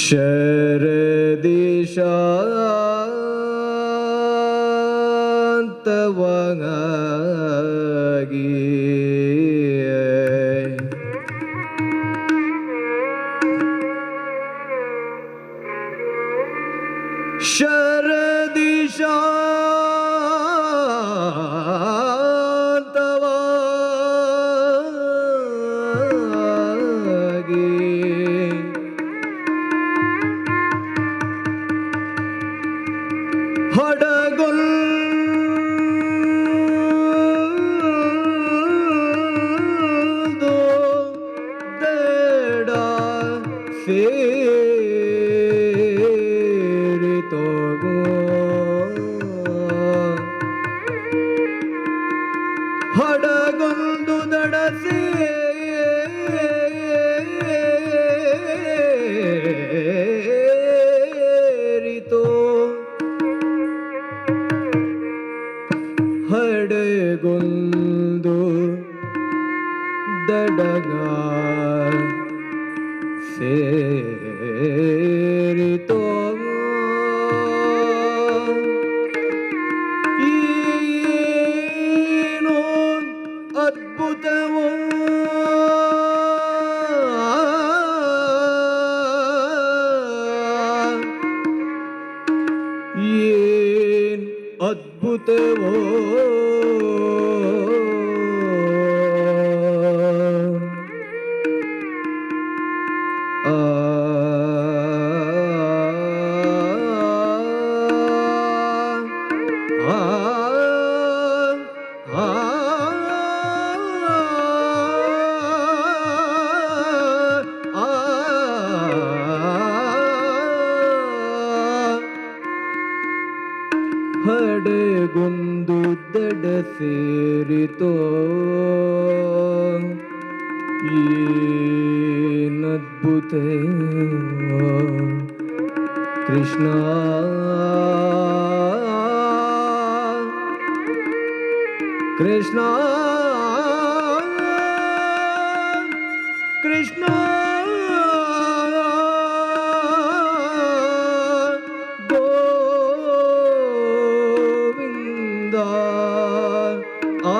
ಶರದಿ ಶಾಂತವಾಗಿ ಶರದಿ ಶಾಂತವಾಗಿ ಹಡಗೊಲ್ದು ದಡ ಸೇರಿತೋ ಹಡಗೊಂದು ದಡ ಸೇರಿತೋ ಹಡಗೊಂದು ದಡಗ ಸೇರಿತೋ. ಏನೋ ಅದ್ಭುತವೋ ಏನ್ ಅದ್ಭುತವೋ ಆ ಹಡಗೊಂದು ದಡ ಸೇರಿತೋ ಏನದ್ಭುತ ಕೃಷ್ಣ. ಕೃಷ್ಣ ಕೃಷ್ಣ ಗೋವಿಂದ ಆ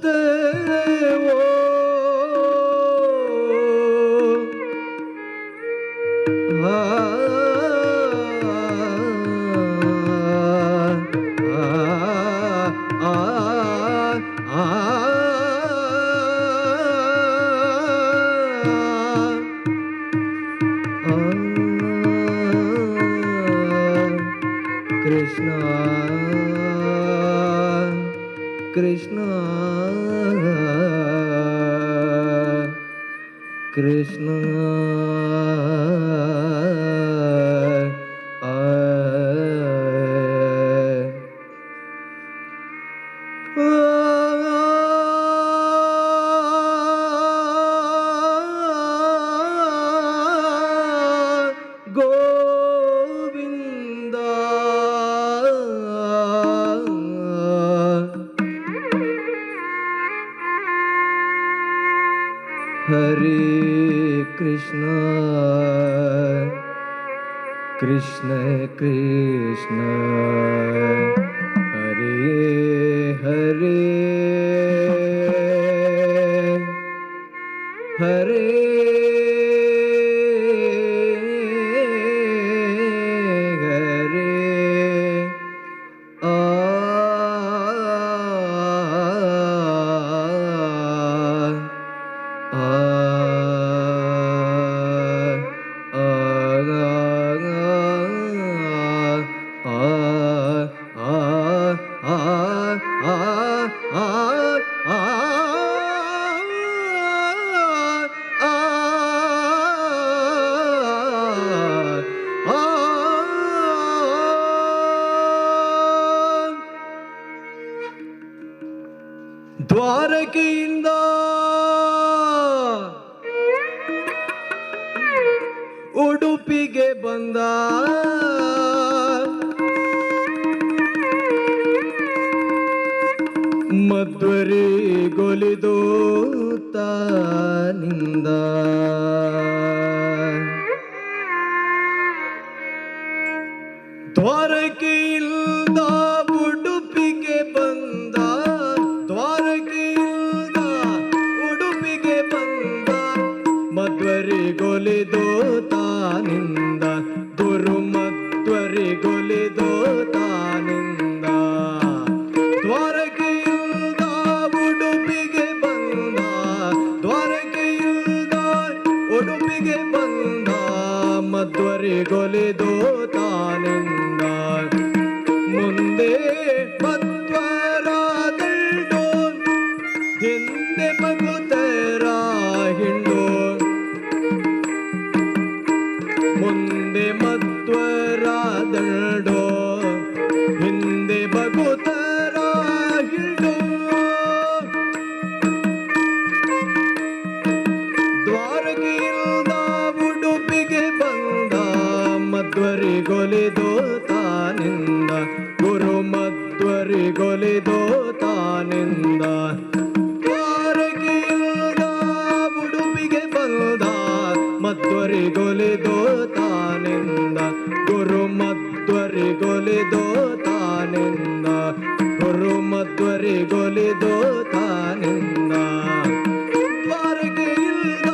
ಏನದ್ಭುತವೋ ಕೃಷ್ಣ ಕೃಷ್ಣ ಕೃಷ್ಣ ಗೋವಿಂದ ಹರೇ ಕೃಷ್ಣ ಕೃಷ್ಣ ಕೃಷ್ಣ ಹರೇ ಹರೇ ಹರೇ ಹರೇ ಆ ದ್ವಾರಕೆಯಿಂದ ಉಡುಪಿಗೆ ಬಂದ ಮಧ್ವರಿಗೊಲಿದು ತಾನಿಂದ ದ್ವಾರಕೆಯಿಂದ ಉಡುಪಿಗೆ ಬಂದ ದ್ವಾರಕೆಯಿಂದ ಉಡುಪಿಗೆ ಬಂದ ಮಧ್ವರಿಗೊಲಿದು ತಾನಿಂದ ಗುರು ಮಧ್ವರಿಗೊಲಿದು ತಾನಿಂದ ದ್ವಾರಕೆಯಿಂದ ಉಡುಪಿಗೆ ಬಂದ ದ್ವಾರಕೆಯಿಂದ ಉಡುಪಿಗೆ ಬಂದ ಮಧ್ವರಿಗೊಲಿದು ತಾನಿಂದ ಮುಂದೆ ಮಧ್ವರಾದಲ್ಡೋ ಹಿಂದೆ ಮಗುತರ ಹಿಂಡು ಮುಂದೆ ಮಧ್ವರಾದಲ್ಡೋ ಹಿಂದೆ ಮಗುತರ ಹಿಂಡು ದ್ವಾರಕೆಯಿಂದ ಉಡುಪಿಗೆ ಬಂದ ಮಧ್ವರಿಗೊಲಿದು ತಾನಿಂದ ಗುರು ಮಧ್ವರಿಗೊಲಿದು ತಾನಿಂದ ದ್ವಾರಕೆಯಿಂದ ಉಡುಪಿಗೆ ಬಂದ ಮಧ್ವರಿಗೊಲಿದು ತಾನಿಂದ ಗುರು ಮಧ್ವರಿಗೊಲಿದು ತಾನಿಂದ ಗುರು ಮಧ್ವರಿಗೊಲಿದು ತಾನಿಂದ ದ್ವಾರಕೆಯಿಂದ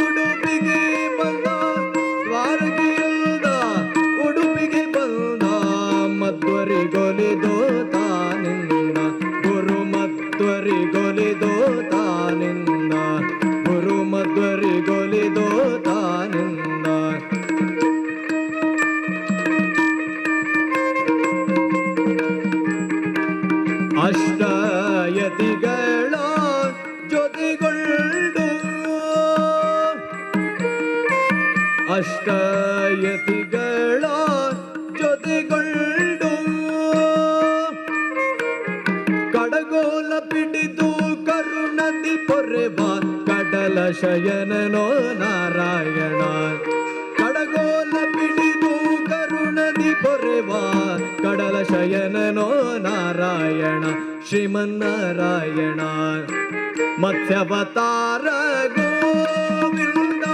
ಉಡುಪಿಗೆ ಬಂದ ದ್ವಾರಕೆಯಿಂದ ಉಡುಪಿಗೆ ಬಂದ ಮಧ್ವರಿಗೊಲಿದು ತಾನಿಂದ ಗುರು ಮಧ್ವರಿಗೊಲಿದು ತಾನಿಂದ ಗುರು ಮಧ್ವರಿಗೊಲಿದು ತಾನಿಂದ ಅಷ್ಟಯತಿಗಳ ಜೊತೆಗೊಂಡು ಅಷ್ಟಯತಿಗಳ ಜೊತೆಗೊಂಡು ಕಡಗೋಲ ಪಿಡಿದು ಕರುಣದಿ ಪೊರೆವ ಕಡಲ ಶಯನನೋ ನಾರಾಯಣ ಕಡಗೋಲ ಪಿಡಿದು ಕರುಣದಿ ಪೊರೆವ ಕಡಲ ಶಯನನೋ ನಾರಾಯಣ ಶ್ರೀಮನ್ನಾರಾಯಣ ಮತ್ಸ್ಯಾವತಾರ ಗೋವಿಂದ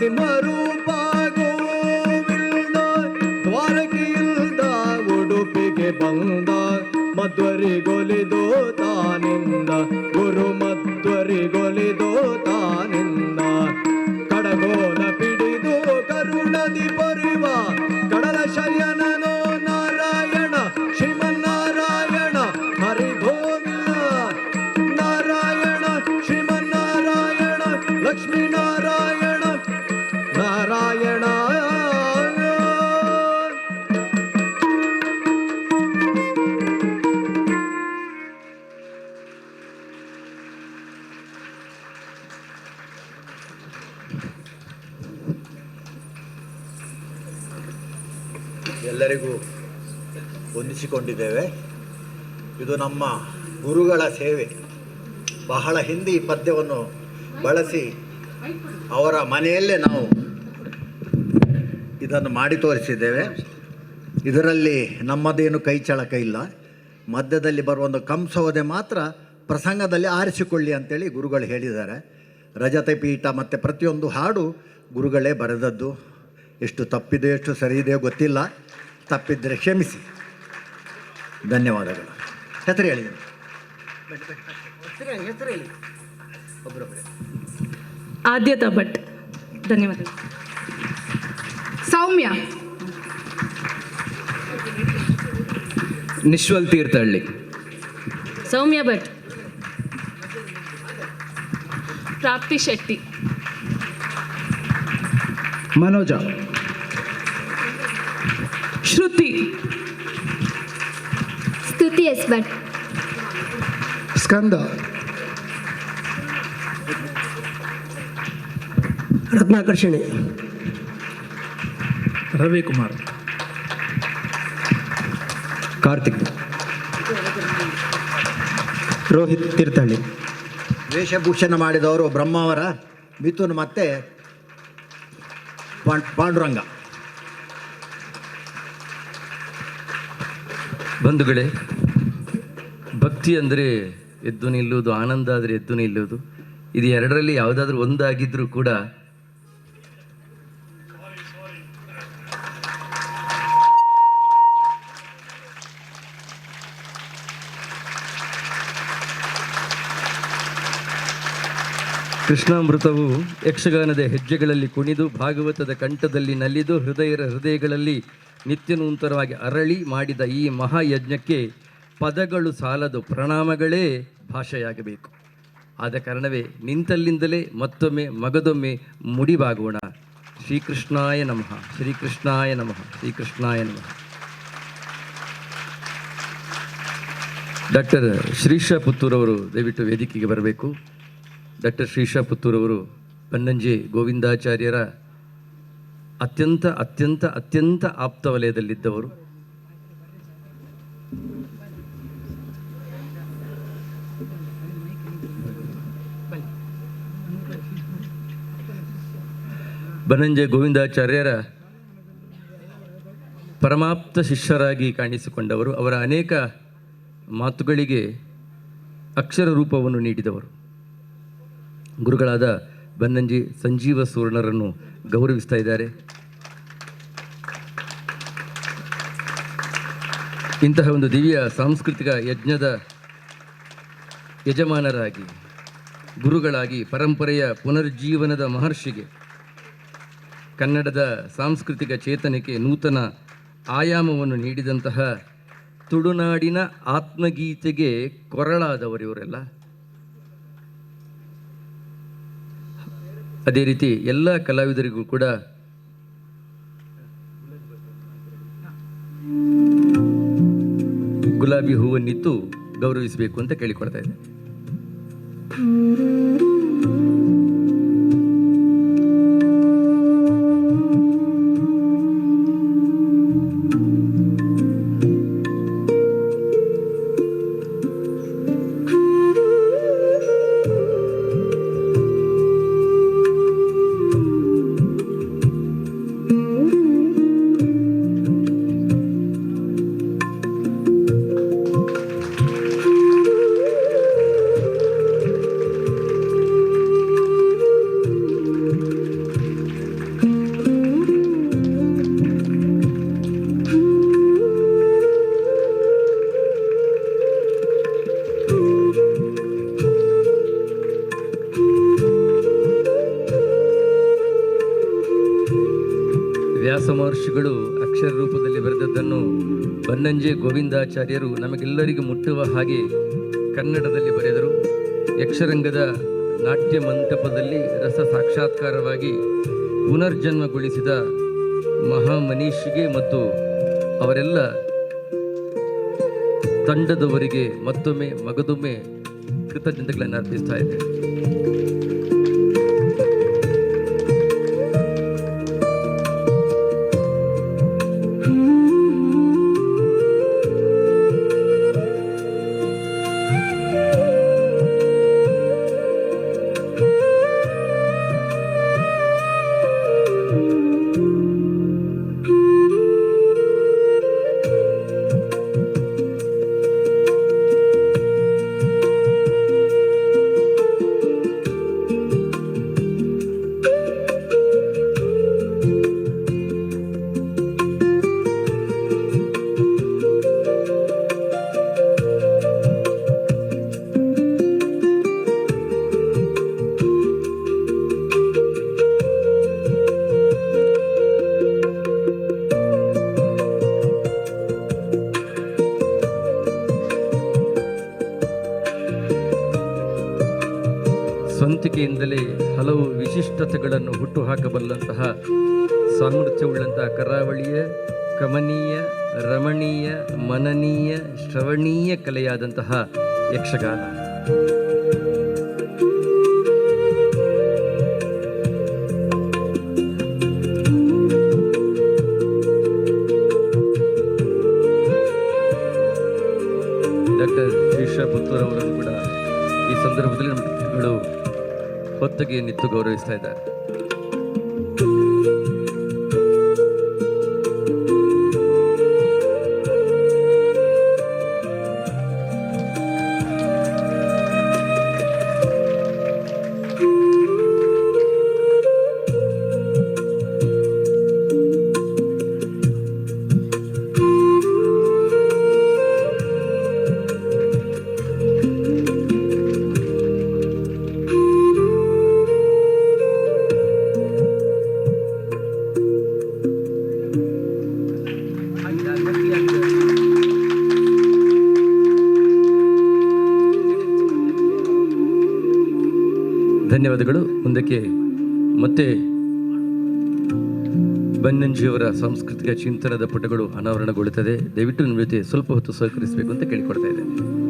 ನರಸಿಂಹರೂಪ ಗೋವಿಂದ ದ್ವಾರಕೆಯಿಲ್ದ ಉಡುಪಿಗೆ ಬಂದ ಮಧ್ವರಿಗೊಲಿದೋ ತಾನಿಂದ ಗುರು ಮಧ್ವರಿಗೊಲಿದೋ ತಾನಿಂದ ಕಡಗೋಲ ಪಿಡಿದು ಕರುಣದಿ ಬರುವ ಕಡಲ ಶಯನನೋ ನಾರಾಯಣ ಶ್ರೀಮನ್ನಾರಾಯಣ ಹರಿ ಗೋವಿಂದ ನಾರಾಯಣ ಶ್ರೀಮನ್ನಾರಾಯಣ ಲಕ್ಷ್ಮೀನಾರಾಯಣ ನಾರಾಯಣ. ಎಲ್ಲರಿಗೂ ಹೊಂದಿಸಿಕೊಂಡಿದ್ದೇವೆ. ಇದು ನಮ್ಮ ಗುರುಗಳ ಸೇವೆ. ಬಹಳ ಹಿಂದೆ ಈ ಪದ್ಯವನ್ನು ಬಳಸಿ ಅವರ ಮನೆಯಲ್ಲೇ ನಾವು ಇದನ್ನು ಮಾಡಿ ತೋರಿಸಿದ್ದೇವೆ. ಇದರಲ್ಲಿ ನಮ್ಮದೇನು ಕೈ ಚಳಕ ಇಲ್ಲ. ಮಧ್ಯದಲ್ಲಿ ಬರುವ ಒಂದು ಕಂಸವದೆ ಮಾತ್ರ ಪ್ರಸಂಗದಲ್ಲಿ ಆರಿಸಿಕೊಳ್ಳಿ ಅಂತೇಳಿ ಗುರುಗಳು ಹೇಳಿದ್ದಾರೆ. ರಜತ ಪೀಠ ಮತ್ತು ಪ್ರತಿಯೊಂದು ಹಾಡು ಗುರುಗಳೇ ಬರೆದದ್ದು. ಎಷ್ಟು ತಪ್ಪಿದೆ ಎಷ್ಟು ಸರಿ ಇದೆಯೋ ಗೊತ್ತಿಲ್ಲ, ತಪ್ಪಿದ್ದರೆ ಕ್ಷಮಿಸಿ. ಧನ್ಯವಾದಗಳು. ಹೆಸರು ಹೇಳಿ, ಹೆಸರು ಹೇಳಿ ಒಬ್ಬರೊಬ್ಬರೇ. ಆದ್ಯತಾ ಭಟ್. ಧನ್ಯವಾದಗಳು. ಸೌಮ್ಯ. ನಿಶ್ವಲ್ ತೀರ್ಥಹಳ್ಳಿ. ಸೌಮ್ಯ ಭಟ್. ಪ್ರಾಪ್ತಿ ಶೆಟ್ಟಿ. ಮನೋಜ. ಶ್ರುತಿ. ಸ್ತುತಿ ಎಸ್ ಭಟ್. ಸ್ಕಂದ. ರತ್ನಾಕರ್ಷಿಣಿ. ರವಿಕುಮಾರ್. ಕಾರ್ತಿಕ್. ರೋಹಿತ್ ತೀರ್ಥಹಳ್ಳಿ. ವೇಷಭೂಷಣ ಮಾಡಿದವರು ಬ್ರಹ್ಮಾವರ, ಮಿಥುನ್ ಮತ್ತು ಪಾಂಡುರಂಗ. ಬಂಧುಗಳೇ, ಭಕ್ತಿ ಅಂದರೆ ಎದ್ದು ನಿಲ್ಲುವುದು, ಆನಂದ ಆದರೆ ಎದ್ದು ನಿಲ್ಲುವುದು. ಇದು ಎರಡರಲ್ಲಿ ಯಾವುದಾದ್ರೂ ಒಂದಾಗಿದ್ರೂ ಕೂಡ ಕೃಷ್ಣಾಮೃತವು ಯಕ್ಷಗಾನದ ಹೆಜ್ಜೆಗಳಲ್ಲಿ ಕುಣಿದು ಭಾಗವತದ ಕಂಠದಲ್ಲಿ ನಲಿದು ಹೃದಯಗಳಲ್ಲಿ ನಿತ್ಯ ನೂತನವಾಗಿ ಅರಳಿ ಮಾಡಿದ ಈ ಮಹಾಯಜ್ಞಕ್ಕೆ ಪದಗಳು ಸಾಲದು, ಪ್ರಣಾಮಗಳೇ ಭಾಷೆಯಾಗಬೇಕು. ಆದ ಕಾರಣವೇ ನಿಂತಲ್ಲಿಂದಲೇ ಮತ್ತೊಮ್ಮೆ ಮಗದೊಮ್ಮೆ ಮುಡಿಬಾಗೋಣ. ಶ್ರೀಕೃಷ್ಣಾಯ ನಮಃ, ಶ್ರೀಕೃಷ್ಣಾಯ ನಮಃ, ಶ್ರೀಕೃಷ್ಣಾಯ ನಮಃ. ಡಾಕ್ಟರ್ ಶ್ರೀಶಾ ಪುತ್ತೂರವರು ದಯವಿಟ್ಟು ವೇದಿಕೆಗೆ ಬರಬೇಕು. ಡಾಕ್ಟರ್ ಶ್ರೀಶಾ ಪುತ್ತೂರವರು ಬನ್ನಂಜೆ ಗೋವಿಂದಾಚಾರ್ಯರ ಅತ್ಯಂತ ಅತ್ಯಂತ ಅತ್ಯಂತ ಆಪ್ತ ವಲಯದಲ್ಲಿದ್ದವರು. ಬನ್ನಂಜೆ ಗೋವಿಂದಾಚಾರ್ಯರ ಪರಮಾಪ್ತ ಶಿಷ್ಯರಾಗಿ ಕಾಣಿಸಿಕೊಂಡವರು. ಅವರ ಅನೇಕ ಮಾತುಗಳಿಗೆ ಅಕ್ಷರ ರೂಪವನ್ನು ನೀಡಿದವರು. ಗುರುಗಳಾದ ಬನ್ನಂಜಿ ಸಂಜೀವ ಸುವರ್ಣರನ್ನು ಗೌರವಿಸ್ತಾ ಇದ್ದಾರೆ. ಇಂತಹ ಒಂದು ದಿವ್ಯ ಸಾಂಸ್ಕೃತಿಕ ಯಜ್ಞದ ಯಜಮಾನರಾಗಿ, ಗುರುಗಳಾಗಿ, ಪರಂಪರೆಯ ಪುನರ್ಜೀವನದ ಮಹರ್ಷಿಗೆ, ಕನ್ನಡದ ಸಾಂಸ್ಕೃತಿಕ ಚೇತನಕ್ಕೆ ನೂತನ ಆಯಾಮವನ್ನು ನೀಡಿದಂತಹ ತುಳುನಾಡಿನ ಆತ್ಮಗೀತೆಗೆ ಕೊರಳಾದವರು ಇವರೆಲ್ಲ. ಅದೇ ರೀತಿ ಎಲ್ಲ ಕಲಾವಿದರಿಗೂ ಕೂಡ ಗುಲಾಬಿ ಹೂವನ್ನಿತ್ತು ಗೌರವಿಸಬೇಕು ಅಂತ ಕೇಳಿಕೊಳ್ತಾ ಇದ್ದೆ. ಬನ್ನಂಜೆ ಗೋವಿಂದಾಚಾರ್ಯರು ನಮಗೆಲ್ಲರಿಗೂ ಮುಟ್ಟುವ ಹಾಗೆ ಕನ್ನಡದಲ್ಲಿ ಬರೆದರು. ಯಕ್ಷರಂಗದ ನಾಟ್ಯ ಮಂಟಪದಲ್ಲಿ ರಸ ಸಾಕ್ಷಾತ್ಕಾರವಾಗಿ ಪುನರ್ಜನ್ಮಗೊಳಿಸಿದ ಮಹಾಮನೀಷಿಗೆ ಮತ್ತು ಅವರೆಲ್ಲ ತಂಡದವರಿಗೆ ಮತ್ತೊಮ್ಮೆ ಮಗದೊಮ್ಮೆ ಕೃತಜ್ಞತೆಗಳನ್ನು ಅರ್ಪಿಸ್ತಾ ಇದೆ. ಸ್ವಂತಿಕೆಯಿಂದಲೇ ಹಲವು ವಿಶಿಷ್ಟತೆಗಳನ್ನು ಹುಟ್ಟುಹಾಕಬಲ್ಲಂತಹ ಸಾಮರ್ಥ್ಯವುಳ್ಳಂತಹ ಕರಾವಳಿಯ ಕಮನೀಯ, ರಮಣೀಯ, ಮನನೀಯ, ಶ್ರವಣೀಯ ಕಲೆಯಾದಂತಹ ಯಕ್ಷಗಾನ. ಡಾಕ್ಟರ್ ಶ್ರೀಶಾ ಪುತ್ತೂರ್ ಅವರನ್ನು ಕೂಡ ಈ ಸಂದರ್ಭದಲ್ಲಿ ನಮ್ಮ ಹೊತ್ತಿಗೆ ನಿಂತು ಗೌರವಿಸ್ತಾ ಇದ್ದಾರೆ. ಧನ್ಯವಾದಗಳು. ಮುಂದಕ್ಕೆ ಮತ್ತೆ ಬನ್ನಂಜಿಯವರ ಸಾಂಸ್ಕೃತಿಕ ಚಿಂತನದ ಪುಟಗಳು ಅನಾವರಣಗೊಳ್ಳುತ್ತದೆ. ದಯವಿಟ್ಟು ನಿಮ್ಮ ಜೊತೆ ಸ್ವಲ್ಪ ಹೊತ್ತು ಸಹಕರಿಸಬೇಕು ಅಂತ ಕೇಳಿಕೊಡ್ತಾ ಇದ್ದೇನೆ.